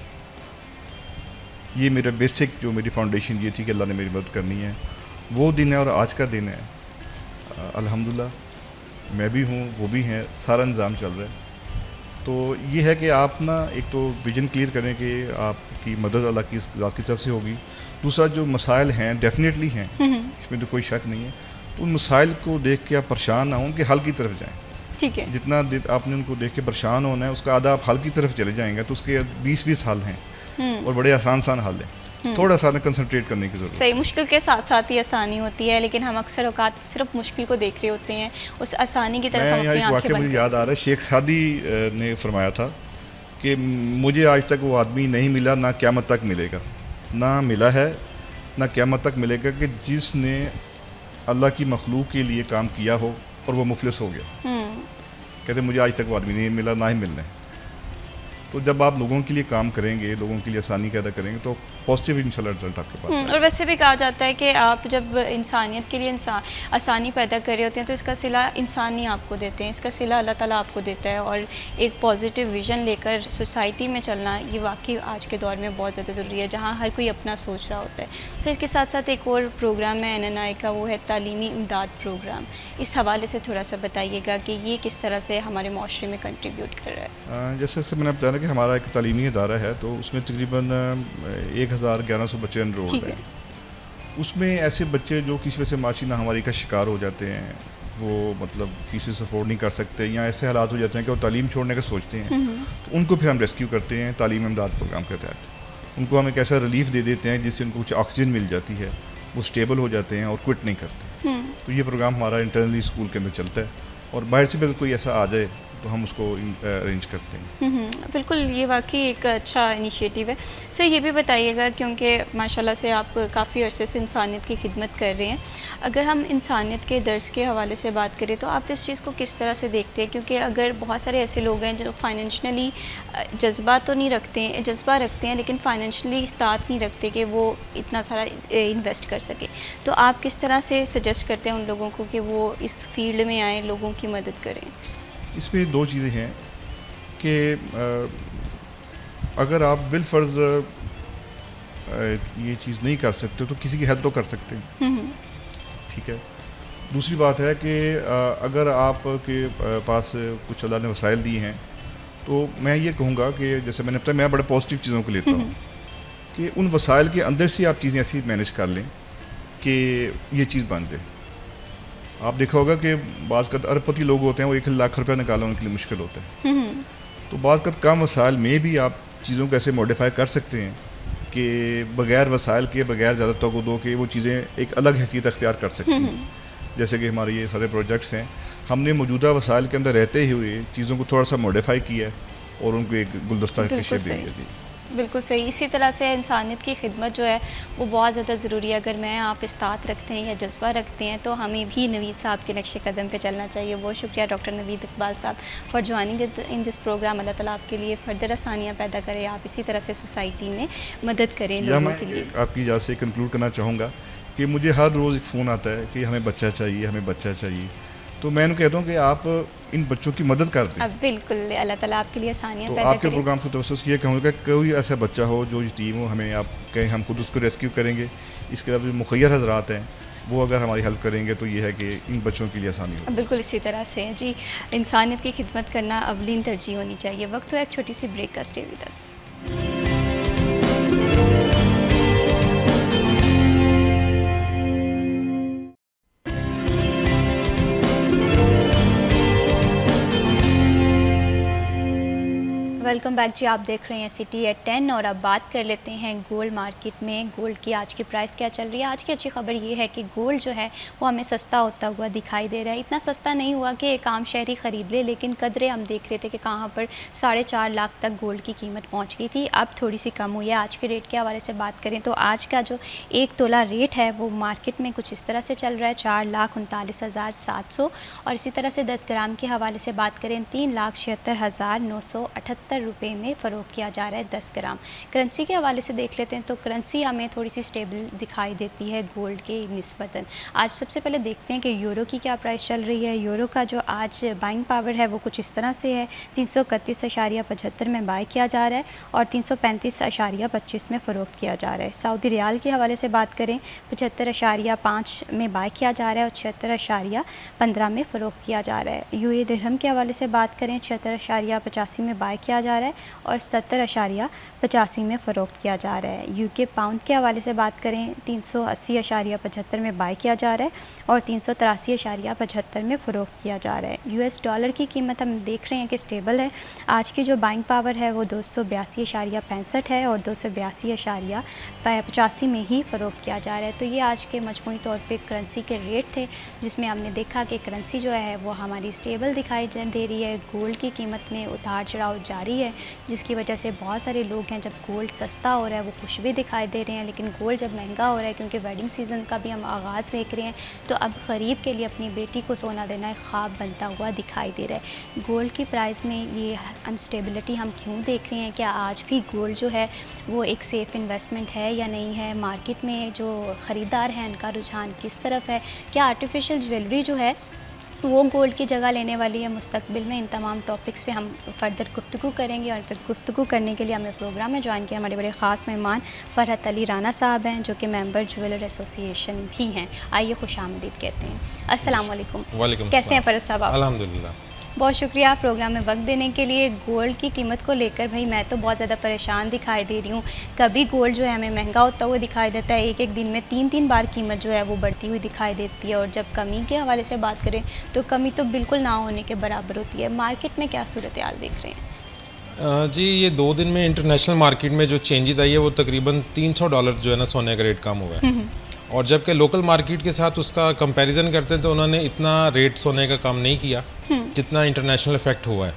یہ میرا بیسک جو میری فاؤنڈیشن یہ تھی کہ اللہ نے میری مدد کرنی ہے. وہ دن ہے اور آج کا دن ہے. الحمدللہ میں بھی ہوں, وہ بھی ہیں, سارا نظام چل رہا ہے. تو یہ ہے کہ آپ نا ایک تو ویژن کلیئر کریں کہ آپ کی مدد اللہ کی ذات کی طرف سے ہوگی. دوسرا جو مسائل ہیں ڈیفینیٹلی ہیں, اس میں تو کوئی شک نہیں ہے. تو ان مسائل کو دیکھ کے آپ پریشان نہ ہوں, کہ حل کی طرف جائیں. ٹھیک ہے. جتنا آپ نے ان کو دیکھ کے پریشان ہونا ہے اس کا آدھا آپ حل کی طرف چلے جائیں گے تو اس کے 20 حل ہیں اور بڑے آسان حل ہیں. تھوڑا سا کنسنٹریٹ کرنے کی ضرورت ہے. صحیح, مشکل کے ساتھ ساتھ ہی آسانی ہوتی ہے, لیکن ہم اکثر اوقات صرف مشکل کو دیکھ رہے ہوتے ہیں, اس آسانی کی طرف ہم اپنی آنکھیں بند. مجھے یاد آ رہا ہے شیخ سعدی نے فرمایا تھا کہ مجھے آج تک وہ آدمی نہیں ملا, نہ قیامت تک ملے گا. نہ ملا ہے نہ قیامت تک ملے گا کہ جس نے اللہ کی مخلوق کے لیے کام کیا ہو اور وہ مفلس ہو گیا. کہتے مجھے آج تک وہ آدمی نہیں ملا, نہ ہی ملنا ہے. تو جب آپ لوگوں کے لیے کام کریں گے, لوگوں کے لیے آسانی پیدا کریں گے تو پازیٹیو انشاءاللہ رزلٹ آپ کے پاس ہے. اور ویسے بھی کہا جاتا ہے کہ آپ جب انسانیت کے لیے آسانی پیدا کر رہے ہوتے ہیں تو اس کا صلہ انسان ہی آپ کو دیتے ہیں, اس کا صلہ اللہ تعالیٰ آپ کو دیتا ہے. اور ایک پازیٹیو ویژن لے کر سوسائٹی میں چلنا یہ واقعی آج کے دور میں بہت زیادہ ضروری ہے, جہاں ہر کوئی اپنا سوچ رہا ہوتا ہے. پھر اس کے ساتھ ساتھ ایک اور پروگرام ہے NNI کا, وہ ہے تعلیمی امداد پروگرام. اس حوالے سے تھوڑا سا بتائیے گا کہ یہ کس طرح سے ہمارے معاشرے میں کنٹریبیوٹ کر رہا ہے. جیسے میں نے بتایا کہ ہمارا ایک تعلیمی ادارہ ہے, تو اس میں تقریباً 1100 بچے انرولڈ ہیں. اس میں ایسے بچے جو کسی وجہ سے معاشی ناہمواری کا شکار ہو جاتے ہیں, وہ مطلب فیسز افورڈ نہیں کر سکتے, یا ایسے حالات ہو جاتے ہیں کہ وہ تعلیم چھوڑنے کا سوچتے ہیں, تو ان کو پھر ہم ریسکیو کرتے ہیں تعلیم امداد پروگرام کے تحت. ان کو ہم ایک ایسا ریلیف دے دیتے ہیں جس سے ان کو کچھ آکسیجن مل جاتی ہے, وہ اسٹیبل ہو جاتے ہیں اور کوئٹ نہیں کرتے. تو یہ پروگرام ہمارا انٹرنلی اسکول کے اندر چلتا ہے, اور باہر سے بھی اگر کوئی ایسا آ جائے تو ہم اس کو ارینج کرتے ہیں. بالکل, یہ واقعی ایک اچھا انیشیٹو ہے. سر یہ بھی بتائیے گا, کیونکہ ماشاءاللہ سے آپ کافی عرصے سے انسانیت کی خدمت کر رہے ہیں, اگر ہم انسانیت کے درس کے حوالے سے بات کریں تو آپ اس چیز کو کس طرح سے دیکھتے ہیں؟ کیونکہ اگر بہت سارے ایسے لوگ ہیں جو فائنینشلی جذبہ تو نہیں رکھتے ہیں, جذبہ رکھتے ہیں لیکن فائنینشلی استطاعت نہیں رکھتے کہ وہ اتنا سارا انویسٹ کر سکے, تو آپ کس طرح سے سجیسٹ کرتے ہیں ان لوگوں کو کہ وہ اس فیلڈ میں آئیں, لوگوں کی مدد کریں؟ اس میں 2 چیزیں ہیں کہ اگر آپ بالفرض یہ چیز نہیں کر سکتے تو کسی کی ہیلپ تو کر سکتے ہیں, ٹھیک ہے. دوسری بات ہے کہ اگر آپ کے پاس کچھ اللہ نے وسائل دی ہیں تو میں یہ کہوں گا کہ جیسے میں نے بتایا میں بڑے پازیٹیو چیزوں کو لیتا ہوں, کہ ان وسائل کے اندر سے آپ چیزیں ایسی مینیج کر لیں کہ یہ چیز بن جائے. آپ دیکھا ہوگا کہ بعض کا ارب پتی لوگ ہوتے ہیں, وہ 1 لاکھ روپیہ نکالنا ان کے لیے مشکل ہوتا ہے. تو بعض کا کم وسائل میں بھی آپ چیزوں کو ایسے موڈیفائی کر سکتے ہیں کہ بغیر وسائل کے، بغیر زیادہ توقع کے وہ چیزیں ایک الگ حیثیت اختیار کر سکتی ہیں. جیسے کہ ہمارے یہ سارے پروجیکٹس ہیں، ہم نے موجودہ وسائل کے اندر رہتے ہوئے چیزوں کو تھوڑا سا موڈیفائی کیا ہے اور ان کو ایک گلدستہ کی شکل دی ہے. جی بالکل صحیح. اسی طرح سے انسانیت کی خدمت جو ہے وہ بہت زیادہ ضروری ہے. اگر میں آپ استاد رکھتے ہیں یا جذبہ رکھتے ہیں تو ہمیں بھی نوید صاحب کے نقش قدم پہ چلنا چاہیے. بہت شکریہ doctor Naveed Iqbal sahab for joining in this program. اللہ تعالیٰ آپ کے لیے فردر آسانیاں پیدا کرے، آپ اسی طرح سے سوسائٹی میں مدد کریں لوگوں کے لیے. میں آپ کی اجازت سے کنکلوڈ کرنا چاہوں گا کہ مجھے ہر روز ایک فون آتا ہے کہ ہمیں بچہ چاہیے، ہمیں بچہ چاہیے. تو میں انہیں کہتا ہوں کہ آپ ان بچوں کی مدد کر دیں. اب بالکل اللہ تعالیٰ آپ کے لیے آسانیاں تو پیدا آپ کے کرے. پروگرام کو توسط یہ کہوں گا کہ کوئی ایسا بچہ ہو جو یتیم ہو، ہمیں آپ کہیں ہم خود اس کو ریسکیو کریں گے. اس کے علاوہ جو مخیر حضرات ہیں وہ اگر ہماری ہیلپ کریں گے تو یہ ہے کہ ان بچوں کے لیے آسانی ہو. بالکل اسی طرح سے جی انسانیت کی خدمت کرنا اولین ترجیح ہونی چاہیے. وقت ہو ایک چھوٹی سی بریک کا. Stay with us. Welcome back جی. آپ دیکھ رہے ہیں سٹی ایٹ 10 اور اب بات کر لیتے ہیں گولڈ مارکیٹ میں. گولڈ کی آج کی پرائس کیا چل رہی ہے؟ آج کی اچھی خبر یہ ہے کہ گولڈ جو ہے وہ ہمیں سستا ہوتا ہوا دکھائی دے رہا ہے. اتنا سستا نہیں ہوا کہ ایک عام شہری خرید لے، لیکن قدرے ہم دیکھ رہے تھے کہ کہاں پر 4.5 لاکھ تک گولڈ کی قیمت پہنچ گئی تھی. اب تھوڑی سی کم ہوئی ہے. آج کے ریٹ کے حوالے سے بات کریں تو آج کا جو 1 تولہ ریٹ ہے وہ مارکیٹ میں کچھ اس طرح سے چل رہا ہے 4,39,700. اور اسی طرح سے 10 گرام کے حوالے سے بات کریں 3,76,978 روپے میں فروخت کیا جا رہا ہے 10 گرام. کرنسی کے حوالے سے دیکھ لیتے ہیں تو کرنسی ہمیں تھوڑی سی سٹیبل دکھائی دیتی ہے گولڈ کے نسبتاً. آج سب سے پہلے دیکھتے ہیں کہ یورو کی کیا پرائس چل رہی ہے. یورو کا جو آج بائنگ پاور ہے وہ کچھ اس طرح سے ہے 331.75 میں بائی کیا جا رہا ہے اور 335.25 میں فروخت کیا جا رہا ہے. سعودی ریال کے حوالے سے بات کریں 75.5 میں بائی کیا جا رہا ہے اور 76.15 میں فروخت کیا جا رہا ہے. یو اے درہم کے حوالے سے بات کریں 76.85 میں بائی کیا جا رہا ہے اور 77.85 میں فروخت کیا جا رہا ہے. یو کے پاؤنڈ کے حوالے سے بات کریں 380.75 میں بائی کیا جا رہا ہے اور 383.75 میں فروخت کیا جا رہا ہے. یو ایس ڈالر کی قیمت ہم دیکھ رہے ہیں کہ سٹیبل ہے. آج کی جو بائنگ پاور ہے وہ 282.65 ہے اور 282.85 میں ہی فروخت کیا جا رہا ہے. تو یہ آج کے مجموعی طور پہ کرنسی کے ریٹ تھے جس میں ہم نے دیکھا کہ کرنسی جو ہے وہ ہماری سٹیبل دکھائی دے رہی ہے. گولڈ کی قیمت میں اتار چڑھاؤ جاری ہے جس کی وجہ سے بہت سارے لوگ ہیں جب گولڈ سستا ہو رہا ہے وہ خوش بھی دکھائی دے رہے ہیں، لیکن گولڈ جب مہنگا ہو رہا ہے کیونکہ ویڈنگ سیزن کا بھی ہم آغاز دیکھ رہے ہیں تو اب غریب کے لیے اپنی بیٹی کو سونا دینا ایک خواب بنتا ہوا دکھائی دے رہا ہے. گولڈ کی پرائز میں یہ انسٹیبلٹی ہم کیوں دیکھ رہے ہیں؟ کیا آج بھی گولڈ جو ہے وہ ایک سیف انویسٹمنٹ ہے یا نہیں ہے؟ مارکیٹ میں جو خریدار ہیں ان کا رجحان کس طرف ہے؟ کیا آرٹیفیشل جویلری جو ہے وہ گولڈ کی جگہ لینے والی ہے مستقبل میں؟ ان تمام ٹاپکس پہ ہم فردر گفتگو کریں گے. اور پھر گفتگو کرنے کے لیے ہمیں پروگرام میں جوائن کیا ہمارے بڑے خاص مہمان فرحت علی رانا صاحب ہیں جو کہ ممبر جویلر ایسوسی ایشن بھی ہیں. آئیے خوش آمدید کہتے ہیں. السلام علیکم. وعلیکم کیسے ہیں فرحت صاحب آپ؟ الحمدللہ. بہت شکریہ پروگرام میں وقت دینے کے لیے. گولڈ کی قیمت کو لے کر بھائی میں تو بہت زیادہ پریشان دکھائی دے رہی ہوں. کبھی گولڈ جو ہے ہمیں مہنگا ہوتا ہوا دکھائی دیتا ہے، ایک دن میں 3 بار قیمت جو ہے وہ بڑھتی ہوئی دکھائی دیتی ہے، اور جب کمی کے حوالے سے بات کریں تو کمی تو بالکل نہ ہونے کے برابر ہوتی ہے. مارکیٹ میں کیا صورتحال دیکھ رہے ہیں؟ جی یہ 2 دن میں انٹرنیشنل مارکیٹ میں جو چینجز آئی ہے وہ تقریباً $300 جو ہے نا سونے کا ریٹ کم ہوا ہے، اور جبکہ لوکل مارکیٹ کے ساتھ اس کا کمپیریزن کرتے ہیں تو انہوں نے اتنا ریٹ سونے کا کم نہیں کیا جتنا انٹرنیشنل افیکٹ ہوا ہے.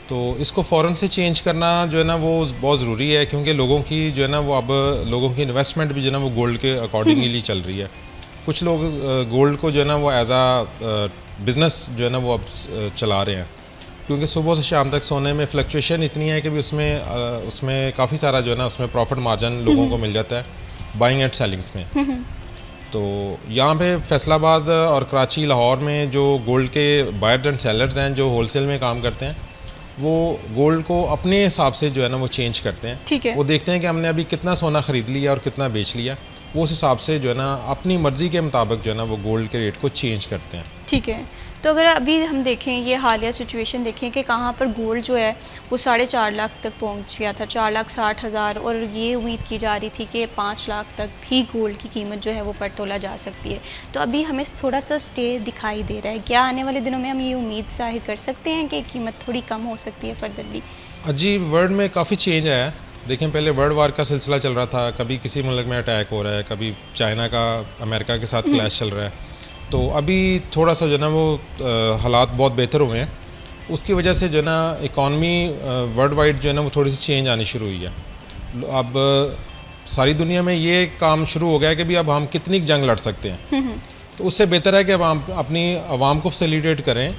تو اس کو فوراً سے چینج کرنا جو ہے نا وہ بہت ضروری ہے، کیونکہ لوگوں کی جو ہے نا وہ اب لوگوں کی انویسٹمنٹ بھی جو ہے نا وہ گولڈ کے اکارڈنگلی چل رہی ہے. کچھ لوگ گولڈ کو جو ہے نا وہ ایز اے بزنس جو ہے نا وہ اب چلا رہے ہیں، کیونکہ صبح سے شام تک سونے میں فلکچویشن اتنی ہے کہ بھی اس میں کافی سارا جو ہے نا اس میں پروفٹ مارجن لوگوں کو مل جاتا ہے بائنگ اینڈ سیلنگس میں. تو یہاں پہ فیصل آباد اور کراچی لاہور میں جو گولڈ کے بائرز اینڈ سیلرز ہیں جو ہول سیل میں کام کرتے ہیں وہ گولڈ کو اپنے حساب سے جو ہے نا وہ چینج کرتے ہیں. وہ دیکھتے ہیں کہ ہم نے ابھی کتنا سونا خرید لیا اور کتنا بیچ لیا، وہ اس حساب سے جو ہے نا اپنی مرضی کے مطابق جو ہے نا وہ گولڈ کے ریٹ کو چینج کرتے ہیں. ٹھیک ہے. تو اگر ابھی ہم دیکھیں یہ حالیہ سچویشن دیکھیں کہ کہاں پر گولڈ جو ہے وہ 4.5 لاکھ تک پہنچ گیا تھا، 4,60,000، اور یہ امید کی جا رہی تھی کہ 5 لاکھ تک بھی گولڈ کی قیمت جو ہے وہ پر تولا جا سکتی ہے. تو ابھی ہمیں تھوڑا سا سٹے دکھائی دے رہا ہے. کیا آنے والے دنوں میں ہم یہ امید ظاہر کر سکتے ہیں کہ قیمت تھوڑی کم ہو سکتی ہے فردر بھی؟ جی ورلڈ میں کافی چینج آیا ہے. دیکھیں پہلے ورلڈ وار کا سلسلہ چل رہا تھا, کبھی کسی ملک میں اٹیک ہو رہا ہے, کبھی چائنا کا امریکہ کے ساتھ کلیش چل رہا ہے. تو ابھی تھوڑا سا جو ہے نا وہ حالات بہت بہتر ہوئے ہیں. اس کی وجہ سے جو ہے نا اکانومی ورلڈ وائڈ جو ہے نا وہ تھوڑی سی چینج آنی شروع ہوئی ہے. اب ساری دنیا میں یہ کام شروع ہو گیا ہے کہ بھی اب ہم کتنی جنگ لڑ سکتے ہیں. تو اس سے بہتر ہے کہ اب ہم اپنی عوام کو فیسیلیٹیٹ کریں,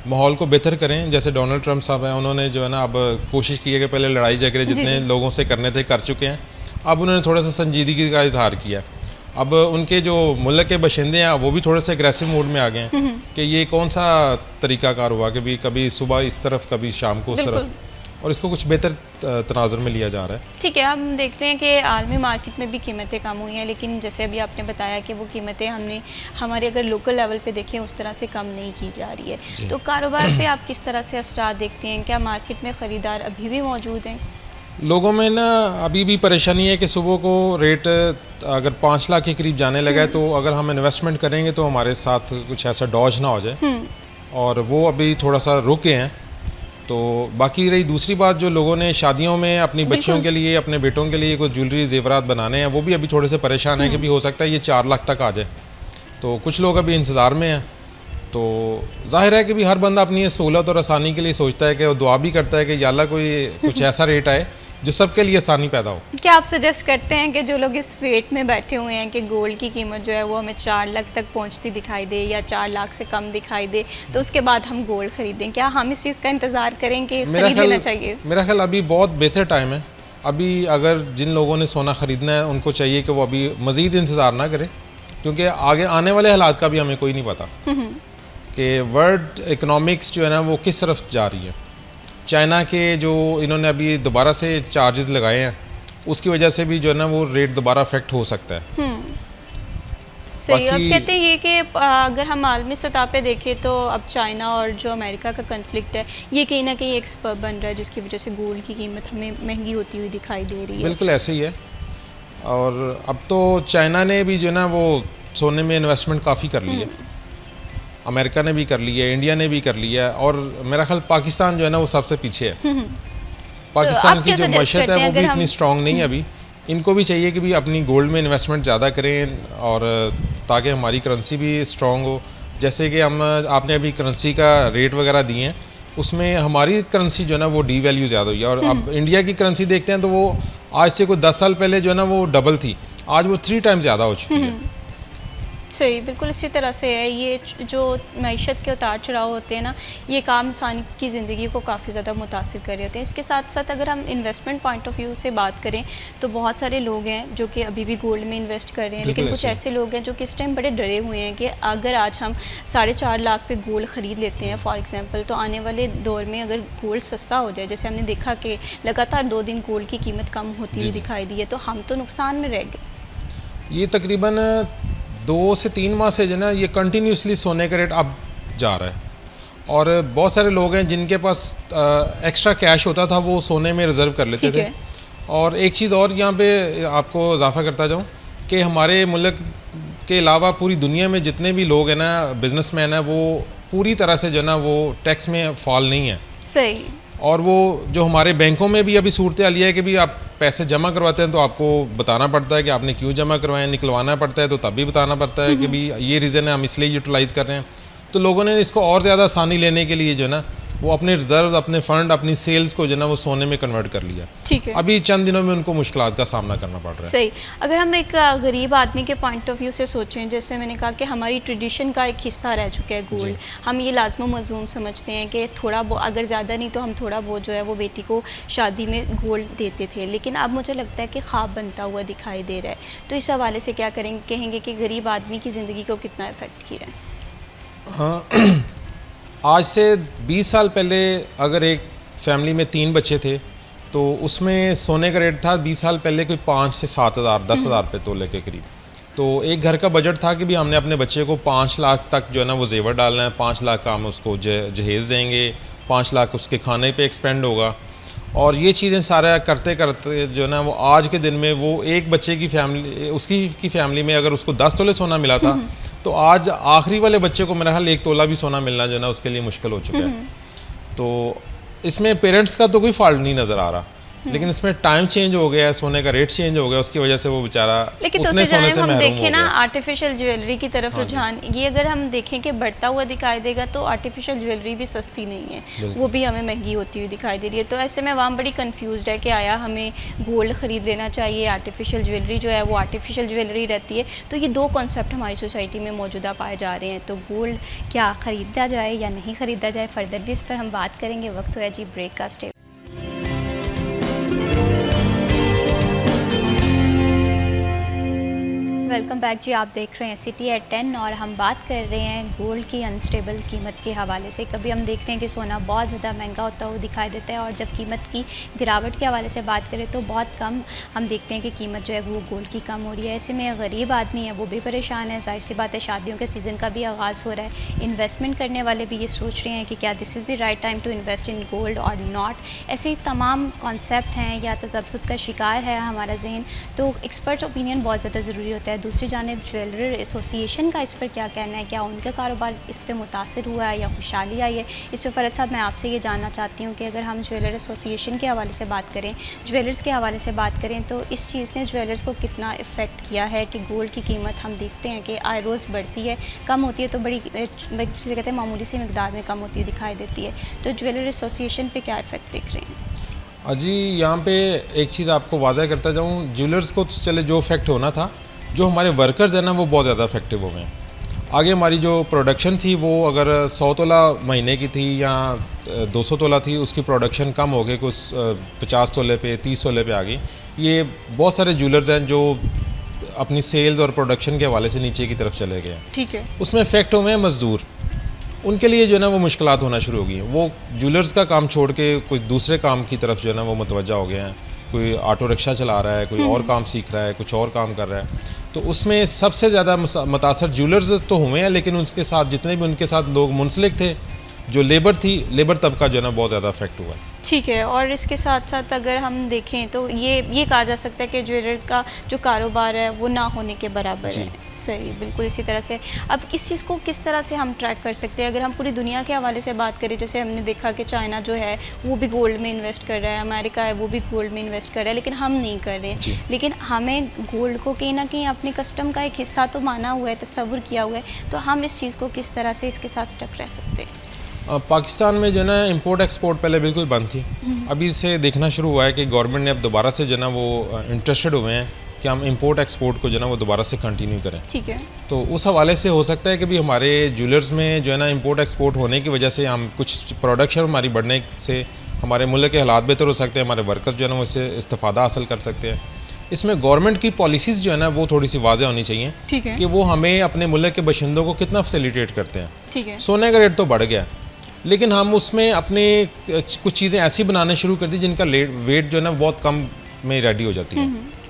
ماحول کو بہتر کریں. جیسے ڈونلڈ ٹرمپ صاحب ہیں, انہوں نے جو ہے نا اب کوشش کی ہے کہ پہلے لڑائی جھگڑے جتنے لوگوں سے کرنے تھے کر چکے ہیں. اب انہوں نے تھوڑا سا سنجیدگی کا اظہار کیا. اب ان کے جو ملک کے باشندے ہیں وہ بھی تھوڑے سے اگریسو موڈ میں آ گئے ہیں کہ یہ کون سا طریقہ کار ہوا کہ بھی کبھی صبح اس طرف کبھی شام کو اس طرف, اور اس کو کچھ بہتر تناظر میں لیا جا رہا ہے. ٹھیک ہے, ہم دیکھ رہے ہیں کہ عالمی مارکیٹ میں بھی قیمتیں کم ہوئی ہیں, لیکن جیسے ابھی آپ نے بتایا کہ وہ قیمتیں ہم نے ہمارے اگر لوکل لیول پہ دیکھیں اس طرح سے کم نہیں کی جا رہی ہے. تو کاروبار پہ آپ کس طرح سے اثرات دیکھتے ہیں؟ کیا مارکیٹ میں خریدار ابھی بھی موجود ہیں؟ لوگوں میں نا ابھی بھی پریشانی ہے کہ صبح کو ریٹ اگر 5 لاکھ کے قریب جانے لگا ہے, تو اگر ہم انویسٹمنٹ کریں گے تو ہمارے ساتھ کچھ ایسا ڈاج نہ ہو جائے, اور وہ ابھی تھوڑا سا رکے ہیں. تو باقی رہی دوسری بات, جو لوگوں نے شادیوں میں اپنی بچیوں کے لیے اپنے بیٹوں کے لیے کوئی جویلری زیورات بنانے ہیں, وہ بھی ابھی تھوڑے سے پریشان ہیں کہ بھی ہو سکتا ہے یہ 4 لاکھ تک آ جائے. تو کچھ لوگ ابھی انتظار میں ہیں. تو ظاہر ہے کہ بھی ہر بندہ اپنی سہولت اور آسانی کے لیے سوچتا ہے کہ وہ دعا بھی کرتا ہے کہ یا اللہ کوئی کچھ ایسا ریٹ آئے جو سب کے لیے آسانی پیدا ہو. کیا آپ سجیسٹ کرتے ہیں کہ جو لوگ اس ویٹ میں بیٹھے ہوئے ہیں کہ گولڈ کی قیمت جو ہے وہ ہمیں 4 لاکھ تک پہنچتی دکھائی دے یا 4 لاکھ سے کم دکھائی دے, تو اس کے بعد ہم گولڈ خریدیں, کیا ہم اس چیز کا انتظار کریں کہ خرید لینا چاہیے؟ میرا خیال ابھی بہت بہتر ٹائم ہے. ابھی اگر جن لوگوں نے سونا خریدنا ہے ان کو چاہیے کہ وہ ابھی مزید انتظار نہ کرے, کیونکہ آگے آنے والے حالات کا بھی ہمیں کوئی نہیں پتا کہ ورلڈ اکنامکس جو ہے نا وہ کس طرف جا رہی ہے. چائنا کے جو انہوں نے ابھی دوبارہ سے چارجز لگائے ہیں, اس کی وجہ سے بھی جو ہے نا وہ ریٹ دوبارہ افیکٹ ہو سکتا ہے. صحیح. اب کہتے ہیں یہ کہ اگر ہم عالمی سطح پہ دیکھیں تو اب چائنا اور جو امریکہ کا کنفلکٹ ہے یہ کہیں نہ کہیں ایک سبب بن رہا ہے جس کی وجہ سے گولڈ کی قیمت ہمیں مہنگی ہوتی ہوئی دکھائی دے رہی ہے. بالکل ایسے ہی ہے. اور اب تو چائنا نے بھی جو ہے نا وہ سونے میں انویسٹمنٹ کافی کر لی ہے, امریکہ نے بھی کر لی ہے, انڈیا نے بھی کر لی ہے, اور میرا خیال پاکستان جو ہے نا وہ سب سے پیچھے ہے. پاکستان کی جو معیشت ہے وہ بھی اتنی اسٹرانگ نہیں ہے ابھی. ان کو بھی چاہیے کہ بھی اپنی گولڈ میں انویسٹمنٹ زیادہ کریں, اور تاکہ ہماری کرنسی بھی اسٹرانگ ہو. جیسے کہ آپ نے ابھی کرنسی کا ریٹ وغیرہ دیے ہیں, اس میں ہماری کرنسی جو ہے نا وہ ڈی ویلیو زیادہ ہوئی ہے. اور اب انڈیا کی کرنسی دیکھتے ہیں تو وہ آج سے کوئی 10 سال پہلے جو ہے نا وہ ڈبل تھی, آج وہ 3 ٹائم زیادہ ہو چکی ہے. صحیح, بالکل اسی طرح سے ہے. یہ جو معیشت کے اتار چڑھاؤ ہوتے ہیں نا, یہ کام انسان کی زندگی کو کافی زیادہ متاثر کر رہے ہوتے ہیں. اس کے ساتھ ساتھ اگر ہم انویسٹمنٹ پوائنٹ آف ویو سے بات کریں تو بہت سارے لوگ ہیں جو کہ ابھی بھی گولڈ میں انویسٹ کر رہے ہیں, لیکن کچھ ایسے لوگ ہیں جو کہ اس ٹائم بڑے ڈرے ہوئے ہیں کہ اگر آج ہم 4.5 لاکھ پہ گولڈ خرید لیتے ہیں فار ایگزامپل, تو آنے والے دور میں اگر گولڈ سستا ہو جائے, جیسے ہم نے دیکھا کہ لگاتار 2 دن گولڈ کی قیمت کم ہوتی ہوئی دکھائی دی ہے, تو ہم تو نقصان میں رہ گئے. یہ تقریباً 2 سے 3 ماہ سے جو ہے نا یہ کنٹینیوسلی سونے کا ریٹ اب جا رہا ہے. اور بہت سارے لوگ ہیں جن کے پاس ایکسٹرا کیش ہوتا تھا وہ سونے میں ریزرو کر لیتے تھے. اور ایک چیز اور یہاں پہ آپ کو اضافہ کرتا جاؤں کہ ہمارے ملک کے علاوہ پوری دنیا میں جتنے بھی لوگ ہیں نا, بزنس مین ہیں, وہ پوری طرح سے جو ہے نا وہ ٹیکس میں فال نہیں ہے. صحیح. اور وہ جو ہمارے بینکوں میں بھی ابھی صورتحال ہے کہ بھی آپ پیسے جمع کرواتے ہیں تو آپ کو بتانا پڑتا ہے کہ آپ نے کیوں جمع کروائے, نکلوانا پڑتا ہے تو تب بھی بتانا پڑتا ہے کہ بھی یہ ریزن ہے, ہم اس لیے یوٹیلائز کر رہے ہیں. تو لوگوں نے اس کو اور زیادہ آسانی لینے کے لیے جو ہے نا وہ اپنے ریزروز, اپنے فنڈ, اپنی سیلز کو جو ہے نا وہ سونے میں کنورٹ کر لیا. ٹھیک ہے. ابھی چند دنوں میں ان کو مشکلات کا سامنا کرنا پڑ رہا ہے. صحیح. اگر ہم ایک غریب آدمی کے پوائنٹ آف ویو سے سوچیں, جیسے میں نے کہا کہ ہماری ٹریڈیشن کا ایک حصہ رہ چکا ہے گولڈ, ہم یہ لازم و ملزوم سمجھتے ہیں کہ تھوڑا اگر زیادہ نہیں تو ہم تھوڑا بہت جو ہے وہ بیٹی کو شادی میں گولڈ دیتے تھے, لیکن اب مجھے لگتا ہے کہ خواب بنتا ہوا دکھائی دے رہا ہے. تو اس حوالے سے کیا کہیں گے کہ غریب آدمی کی زندگی کو کتنا افیکٹ کیا ہے؟ آج سے 20 سال پہلے اگر ایک فیملی میں 3 بچے تھے تو اس میں سونے کا ریٹ تھا 20 سال پہلے کوئی 5 سے 7 ہزار 10 ہزار روپے تولے کے قریب. تو ایک گھر کا بجٹ تھا کہ بھی ہم نے اپنے بچے کو 5 لاکھ تک جو ہے نا وہ زیور ڈالنا ہے, 5 لاکھ کا ہم اس کو جہیز دیں گے, 5 لاکھ اس کے کھانے پہ ایکسپینڈ ہوگا. اور یہ چیزیں سارا کرتے کرتے جو ہے نا وہ آج کے دن میں وہ ایک بچے کی فیملی, اس کی فیملی میں اگر اس کو 10 تولے سونا ملا تھا تو آج آخری والے بچے کو میرا خیال 1 تولہ بھی سونا ملنا جو ہے نا اس کے لیے مشکل ہو چکا ہے. تو اس میں پیرنٹس کا تو کوئی فالٹ نہیں نظر آ رہا, لیکن اس میں ٹائم چینج ہو گیا ہے, سونے کا ریٹ چینج ہو گیا, اس کی وجہ سے وہ بیچارہ لیکن اتنے سونے سے ہم محروم دیکھیں ہو نا گیا. آرٹیفیشل جیولری کی طرف رجحان, یہ اگر ہم دیکھیں کہ بڑھتا ہوا دکھائی دے گا تو آرٹیفیشل جیولری بھی سستی نہیں ہے, وہ بھی ہمیں مہنگی ہوتی ہوئی دکھائی دے رہی ہے. تو ایسے میں عوام بڑی کنفیوزڈ ہے کہ آیا ہمیں گولڈ خرید لینا چاہیے, آرٹیفیشل جیولری جو ہے وہ آرٹیفیشل جیولری رہتی ہے. تو یہ دو کانسیپٹ ہماری سوسائٹی میں موجودہ پائے جا رہے ہیں. تو گولڈ کیا خریدا جائے یا نہیں خریدا جائے, فردر بھی اس پر ہم بات کریں گے. وقت ہوا ہے جی بریک کا. اسٹے ویلکم بیک جی, آپ دیکھ رہے ہیں سٹی ایٹ 10 اور ہم بات کر رہے ہیں گولڈ کی انسٹیبل قیمت کے حوالے سے. کبھی ہم دیکھ رہے ہیں کہ سونا بہت زیادہ مہنگا ہوتا ہوا دکھائی دیتا ہے, اور جب قیمت کی گراوٹ کے حوالے سے بات کریں تو بہت کم ہم دیکھتے ہیں کہ قیمت جو ہے وہ گولڈ کی کم ہو رہی ہے. ایسے میں غریب آدمی ہے وہ بھی پریشان ہے, ظاہر سی بات ہے شادیوں کے سیزن کا بھی آغاز ہو رہا ہے. انویسٹمنٹ کرنے والے بھی یہ سوچ رہے ہیں کہ کیا this is the right time to invest in gold or not. ایسے ہی تمام کانسیپٹ ہیں یا تذبذب کا شکار ہے ہمارا ذہن. تو ایکسپرٹس اوپینین بہت زیادہ ضروری ہوتا ہے. دوسری جانب جیولر ایسوسیشن کا اس پر کیا کہنا ہے, کیا ان کا کاروبار اس پہ متاثر ہوا ہے یا خوشحالی آئی ہے. اس پہ فرد صاحب میں آپ سے یہ جاننا چاہتی ہوں کہ اگر ہم جیولر ایسوسیشن کے حوالے سے بات کریں, جیولرز کے حوالے سے بات کریں, تو اس چیز نے جیولرز کو کتنا افیکٹ کیا ہے کہ گولڈ کی قیمت ہم دیکھتے ہیں کہ آئے روز بڑھتی ہے, کم ہوتی ہے تو بڑی جسے کہتے ہیں معمولی سی مقدار میں کم ہوتی دکھائی دیتی ہے. تو جیولر ایسوسیشن پہ کیا افیکٹ دیکھ رہے ہیں؟ جی یہاں پہ ایک چیز آپ کو واضح کرتا جاؤں, جیولرز کو چلے جو افیکٹ ہونا تھا, جو ہمارے ورکرز ہیں نا وہ بہت زیادہ افیکٹو ہو گئے ہیں. آگے ہماری جو پروڈکشن تھی وہ اگر 100 تولہ مہینے کی تھی یا 200 تولہ تھی, اس کی پروڈکشن کم ہو گئی, کچھ 50 تولے پہ 30 تولے پہ آ گئی. یہ بہت سارے جیولرز ہیں جو اپنی سیلز اور پروڈکشن کے حوالے سے نیچے کی طرف چلے گئے ہیں. ٹھیک ہے, اس میں افیکٹ ہوئے ہیں مزدور, ان کے لیے جو ہے نا وہ مشکلات ہونا شروع ہو گئی ہیں. وہ جیولرز کا کام چھوڑ کے کچھ دوسرے کام کی طرف جو ہے نا وہ متوجہ ہو گئے ہیں. کوئی آٹو رکشہ چلا رہا ہے, کوئی اور کام سیکھ رہا ہے, کچھ اور کام کر رہا ہے. تو اس میں سب سے زیادہ متاثر جیولرز تو ہوئے ہیں, لیکن ان کے ساتھ جتنے بھی ان کے ساتھ لوگ منسلک تھے, جو لیبر تھی, لیبر طبقہ جو ہے نا بہت زیادہ افیکٹ ہوا ہے. ٹھیک ہے. اور اس کے ساتھ ساتھ اگر ہم دیکھیں تو یہ کہا جا سکتا ہے کہ جیولر کا جو کاروبار ہے وہ نہ ہونے کے برابر ہے. صحیح, بالکل اسی طرح سے. اب اس چیز کو کس طرح سے ہم ٹریک کر سکتے ہیں؟ اگر ہم پوری دنیا کے حوالے سے بات کریں, جیسے ہم نے دیکھا کہ چائنا جو ہے وہ بھی گولڈ میں انویسٹ کر رہا ہے, امریکہ ہے وہ بھی گولڈ میں انویسٹ کر رہا ہے, لیکن ہم نہیں کر رہے ہیں. لیکن ہمیں گولڈ کو کہیں نہ کہیں اپنے کسٹم کا ایک حصہ تو مانا ہوا ہے, تصور کیا ہوا ہے. تو ہم اس چیز کو کس طرح سے اس کے ساتھ اسٹک رہ سکتے ہیں؟ پاکستان میں جو ہے نا امپورٹ ایکسپورٹ پہلے بالکل بند تھی. ابھی سے دیکھنا شروع ہوا ہے کہ گورنمنٹ نے اب دوبارہ سے جو ہے نا وہ انٹرسٹڈ ہوئے ہیں کہ ہم امپورٹ ایکسپورٹ کو جو ہے نا وہ دوبارہ سے کنٹینیو کریں. ٹھیک ہے. تو اس حوالے سے ہو سکتا ہے کہ بھی ہمارے جیولرز میں جو ہے نا امپورٹ ایکسپورٹ ہونے کی وجہ سے ہم کچھ پروڈکشن ہماری بڑھنے سے ہمارے ملک کے حالات بہتر ہو سکتے ہیں, ہمارے ورکرز جو ہے نا وہ اس سے استفادہ حاصل کر سکتے ہیں. اس میں گورنمنٹ کی پالیسیز جو ہے نا وہ تھوڑی سی واضح ہونی چاہیے کہ وہ ہمیں اپنے ملک کے باشندوں کو کتنا فیسیلیٹیٹ کرتے ہیں. ٹھیک ہے. سونے کا ریٹ تو بڑھ گیا, لیکن ہم اس میں اپنے کچھ چیزیں ایسی بنانے شروع کر دی جن کا ویٹ جو ہے نا بہت کم میں ریڈی ہو جاتی ہے.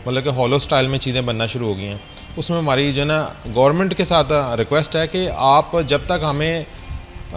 مطلب کہ ہالو سٹائل میں چیزیں بننا شروع ہو گئی ہیں. اس میں ہماری جو ہے نا گورنمنٹ کے ساتھ ریکویسٹ ہے کہ آپ جب تک ہمیں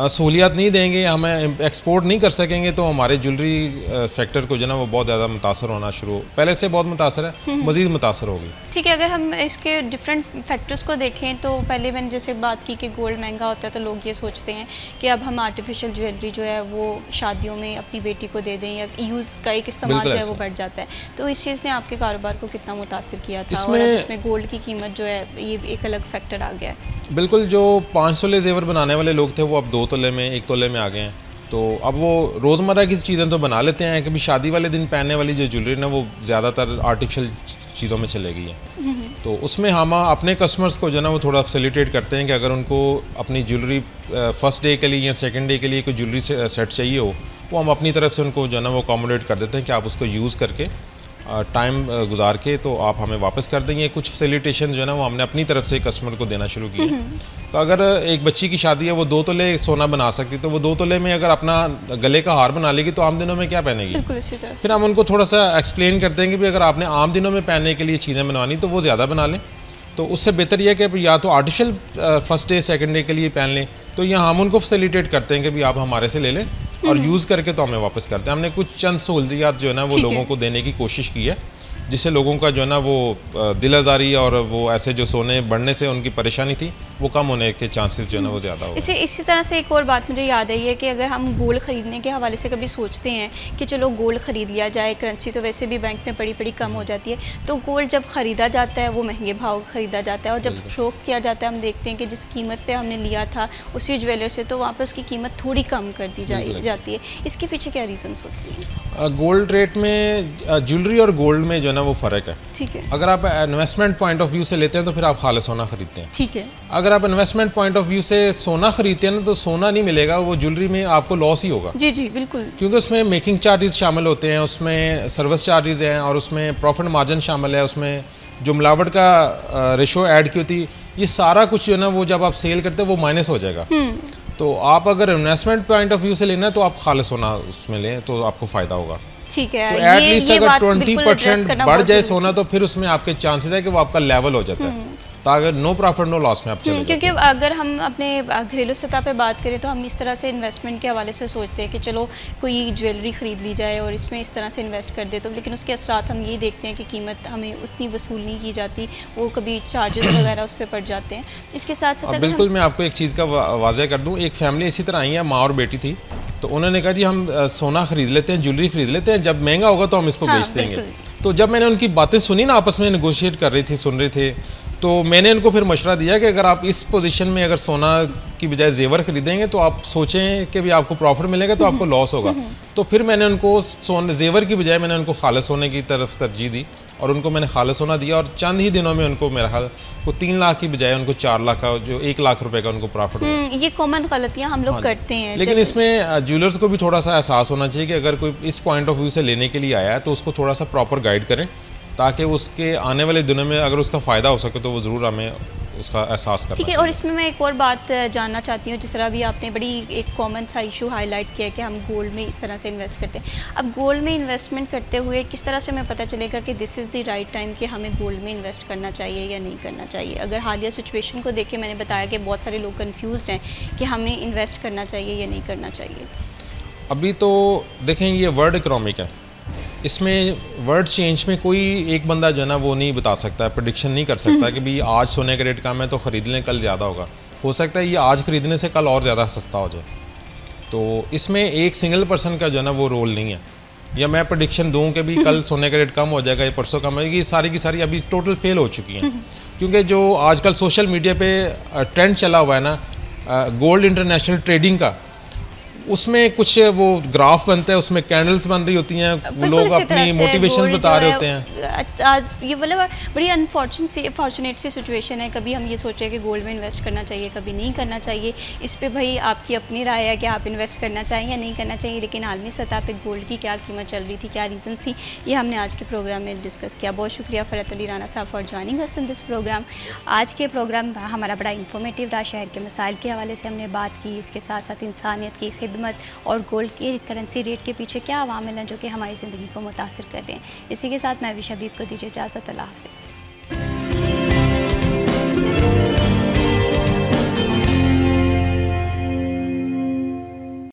سہولیات نہیں دیں گے, ہمیں ایکسپورٹ نہیں کر سکیں گے, تو ہمارے جیولری سیکٹر کو جو ہے نا وہ بہت زیادہ متاثر ہونا شروع, پہلے سے بہت متاثر ہے, مزید متاثر ہوگی. ٹھیک ہے. اگر ہم اس کے ڈفرینٹ فیکٹرز کو دیکھیں تو پہلے میں نے جیسے بات کی کہ گولڈ مہنگا ہوتا ہے تو لوگ یہ سوچتے ہیں کہ اب ہم آرٹیفیشل جیولری جو ہے وہ شادیوں میں اپنی بیٹی کو دے دیں, یا یوز کا ایک استعمال جو ہے وہ بڑھ جاتا ہے. تو اس چیز نے آپ کے کاروبار کو کتنا متاثر کیا تھا, اور اب اس میں گولڈ کی قیمت جو ہے یہ ایک الگ فیکٹر آ گیا ہے؟ بالکل. جو 5 تولے زیور بنانے والے لوگ تھے وہ اب 2 تولے میں 1 تولے میں آ گئے ہیں. تو اب وہ روزمرہ کی چیزیں تو بنا لیتے ہیں کہ بھی شادی والے دن پہننے والی جو جیولری نا وہ زیادہ تر آرٹیفیشل چیزوں میں چلے گئی ہے. تو اس میں ہم اپنے کسٹمرز کو جو ہے نا وہ تھوڑا فیسیلیٹیٹ کرتے ہیں کہ اگر ان کو اپنی جیولری فرسٹ ڈے کے لیے یا سیکنڈ ڈے کے لیے کوئی جیولری سیٹ چاہیے ہو, وہ ہم اپنی طرف سے ان کو جو ہے نا وہ اکوموڈیٹ کر دیتے ہیں کہ آپ اس کو یوز کر کے ٹائم گزار کے تو آپ ہمیں واپس کر دیں گے. کچھ فیسیلیٹیشن جو ہے نا وہ ہم نے اپنی طرف سے کسٹمر کو دینا شروع کی ہے. تو اگر ایک بچی کی شادی ہے وہ 2 تولے سونا بنا سکتی, تو وہ 2 تولے میں اگر اپنا گلے کا ہار بنا لے گی تو عام دنوں میں کیا پہنے گی؟ پھر ہم ان کو تھوڑا سا ایکسپلین کرتے ہیں کہ اگر آپ نے عام دنوں میں پہننے کے لیے چیزیں بنوانی تو وہ زیادہ بنا لیں. تو اس سے بہتر یہ کہ یا تو artificial first day second day کے لیے پہن لیں, تو یہاں ہم ان کو فیسیلیٹیٹ کرتے ہیں کہ بھی آپ ہمارے سے لے لیں اور یوز کر کے تو ہمیں واپس کرتے ہیں. ہم نے کچھ چند سہولیات جو ہے نا وہ لوگوں کو دینے کی کوشش کی ہے, جس سے لوگوں کا جو ہے نا وہ دل آزاری اور وہ ایسے جو سونے بڑھنے سے ان کی پریشانی تھی وہ کم ہونے کے چانسز جو ہے نا وہ زیادہ ہوگا. اسی طرح سے ایک اور بات مجھے یاد آئی ہے کہ اگر ہم گولڈ خریدنے کے حوالے سے کبھی سوچتے ہیں کہ چلو گولڈ خرید لیا جائے, کرنسی تو ویسے بھی بینک میں بڑی کم ہو جاتی ہے, تو گولڈ جب خریدا جاتا ہے وہ مہنگے بھاؤ خریدا جاتا ہے, اور جب فروخت کیا جاتا ہے ہم دیکھتے ہیں کہ جس قیمت پہ ہم نے لیا تھا اسی جویلر سے, تو وہاں پہ اس کی قیمت تھوڑی کم کر دی جاتی ہے. اس کے پیچھے کیا ریزنس ہوتی ہیں؟ گولڈ ریٹ میں جیولری اور گولڈ میں جو ہے نا وہ فرق ہے. ٹھیک ہے. اگر آپ انویسٹمنٹ پوائنٹ آف ویو سے لیتے ہیں تو پھر آپ خالص سونا خریدتے ہیں. ٹھیک ہے. اگر آپ انویسٹمنٹ پوائنٹ آف ویو سے سونا خریدتے ہیں نا تو سونا نہیں ملے گا, وہ جیولری میں آپ کو لاس ہی ہوگا. جی بالکل, کیونکہ اس میں میکنگ چارجز شامل ہوتے ہیں, اس میں سروس چارجز ہیں, اور اس میں پروفٹ مارجن شامل ہے, اس میں جو ملاوٹ کا ریشو ایڈ کی ہوتی ہے, یہ سارا کچھ جو ہے نا وہ جب آپ سیل کرتے ہیں وہ مائنس ہو جائے گا. تو آپ اگر انویسٹمنٹ پوائنٹ آف ویو سے لینا ہے تو آپ خالص سونا اس میں لیں تو آپ کو فائدہ ہوگا. ٹھیک ہے. تو ایٹ لیسٹ اگر 20% بڑھ جائے سونا تو پھر اس میں آپ کے چانسز ہے کہ وہ آپ کا لیول ہو جاتا ہے, تاکہ نو پروفٹ نو لاس میں آپ چلے جاتے ہیں. کیونکہ اگر ہم اپنے گھریلو سطح پہ بات کریں تو ہم اس طرح سے انویسٹمنٹ کے حوالے سے سوچتے ہیں کہ چلو کوئی جویلری خرید لی جائے اور اس میں اس طرح سے انویسٹ کر دے, تو لیکن اس کے اثرات ہم یہی دیکھتے ہیں کہ قیمت ہمیں اتنی وصول نہیں کی جاتی, وہ کبھی چارجز وغیرہ اس پہ پڑ جاتے ہیں. اس کے ساتھ ساتھ بالکل میں آپ کو ایک چیز کا واضح کر دوں, ایک فیملی اسی طرح آئی ہے, ماں اور بیٹی تھی, تو انہوں نے کہا جی ہم سونا خرید لیتے ہیں, جیولری خرید لیتے ہیں, جب مہنگا ہوگا تو ہم اس کو بیچ دیں گے. تو جب میں نے ان کی باتیں سنی نا, آپس میں نیگوشیٹ کر رہی تھی, سن رہے تھے, تو میں نے ان کو پھر مشورہ دیا کہ اگر آپ اس پوزیشن میں اگر سونا کی بجائے زیور خریدیں گے تو آپ سوچیں کہ بھی آپ کو پروفٹ ملے گا تو آپ کو لاس ہوگا. تو پھر میں نے ان کو زیور کی بجائے میں نے ان کو خالص سونے کی طرف ترجیح دی, اور ان کو میں نے خالص سونا دیا, اور چند ہی دنوں میں ان کو میرا خیال وہ 3 لاکھ کی بجائے ان کو 4 لاکھ کا, جو 1 لاکھ روپے کا ان کو پروفٹ ہوا. یہ کامن غلطیاں ہم لوگ کرتے ہیں, لیکن اس میں جیولرز کو بھی تھوڑا سا احساس ہونا چاہیے کہ اگر کوئی اس پوائنٹ آف ویو سے لینے کے لیے آیا ہے تو اس کو تھوڑا سا پراپر گائیڈ کریں, تاکہ اس کے آنے والے دنوں میں اگر اس کا فائدہ ہو سکے تو وہ ضرور ہمیں اس کا احساس کرنا. ٹھیک ہے. اور اس میں ایک اور بات جاننا چاہتی ہوں, جس طرح بھی آپ نے بڑی ایک کامن سا ایشو ہائی لائٹ کیا کہ ہم گولڈ میں اس طرح سے انویسٹ کرتے ہیں. اب گولڈ میں انویسٹمنٹ کرتے ہوئے کس طرح سے ہمیں پتہ چلے گا کہ دس از دی رائٹ ٹائم کہ ہمیں گولڈ میں انویسٹ کرنا چاہیے یا نہیں کرنا چاہیے؟ اگر حالیہ سچویشن کو دیکھ کے میں نے بتایا کہ بہت سارے لوگ کنفیوزڈ ہیں کہ ہمیں انویسٹ کرنا چاہیے یا نہیں کرنا چاہیے. ابھی تو دیکھیں یہ ورلڈ اکنامک ہے, اس میں ورڈ چینج میں کوئی ایک بندہ جو ہے نا وہ نہیں بتا سکتا, پریڈکشن نہیں کر سکتا کہ بھی آج سونے کا ریٹ کم ہے تو خرید لیں, کل زیادہ ہوگا. ہو سکتا ہے یہ آج خریدنے سے کل اور زیادہ سستا ہو جائے. تو اس میں ایک سنگل پرسن کا جو ہے نا وہ رول نہیں ہے, یا میں پریڈکشن دوں کہ بھی کل سونے کا ریٹ کم ہو جائے گا یا پرسوں کم ہو جائے گی. یہ ساری کی ساری ابھی ٹوٹل فیل ہو چکی ہیں, کیونکہ جو آج کل سوشل میڈیا پہ ٹرینڈ چلا ہوا ہے نا گولڈ انٹرنیشنل ٹریڈنگ کا, اس میں کچھ وہ گراف بنتا ہے, اس میں کینڈلز بن رہی ہوتی ہیں, وہ لوگ اپنی موٹیویشن بتا رہے ہوتے ہیں. یہ بڑی انفارچونیٹ سی سچویشن ہے. کبھی ہم یہ سوچ رہے ہیں کہ گولڈ میں انویسٹ کرنا چاہیے, کبھی نہیں کرنا چاہیے. اس پہ بھائی آپ کی اپنی رائے ہے کہ آپ انویسٹ کرنا چاہیں یا نہیں کرنا چاہیے, لیکن عالمی سطح پہ گولڈ کی کیا قیمت چل رہی تھی, کیا ریزن تھی, یہ ہم نے آج کے پروگرام میں ڈسکس کیا. بہت شکریہ فرحت Ali Rana sahab for joining us in this program. آج کے پروگرام ہمارا بڑا انفارمیٹیو رہا, شہر کے مسائل کے حوالے سے ہم نے بات کی, اس کے ساتھ ساتھ انسانیت کی خدمت اور گولڈ کے کرنسی ریٹ کے پیچھے کیا عوامل ہیں جو کہ ہماری زندگی کو متاثر کر رہے ہیں. اسی کے ساتھ میں بھی شبیب کو دیجیے اجازت. اللہ حافظ.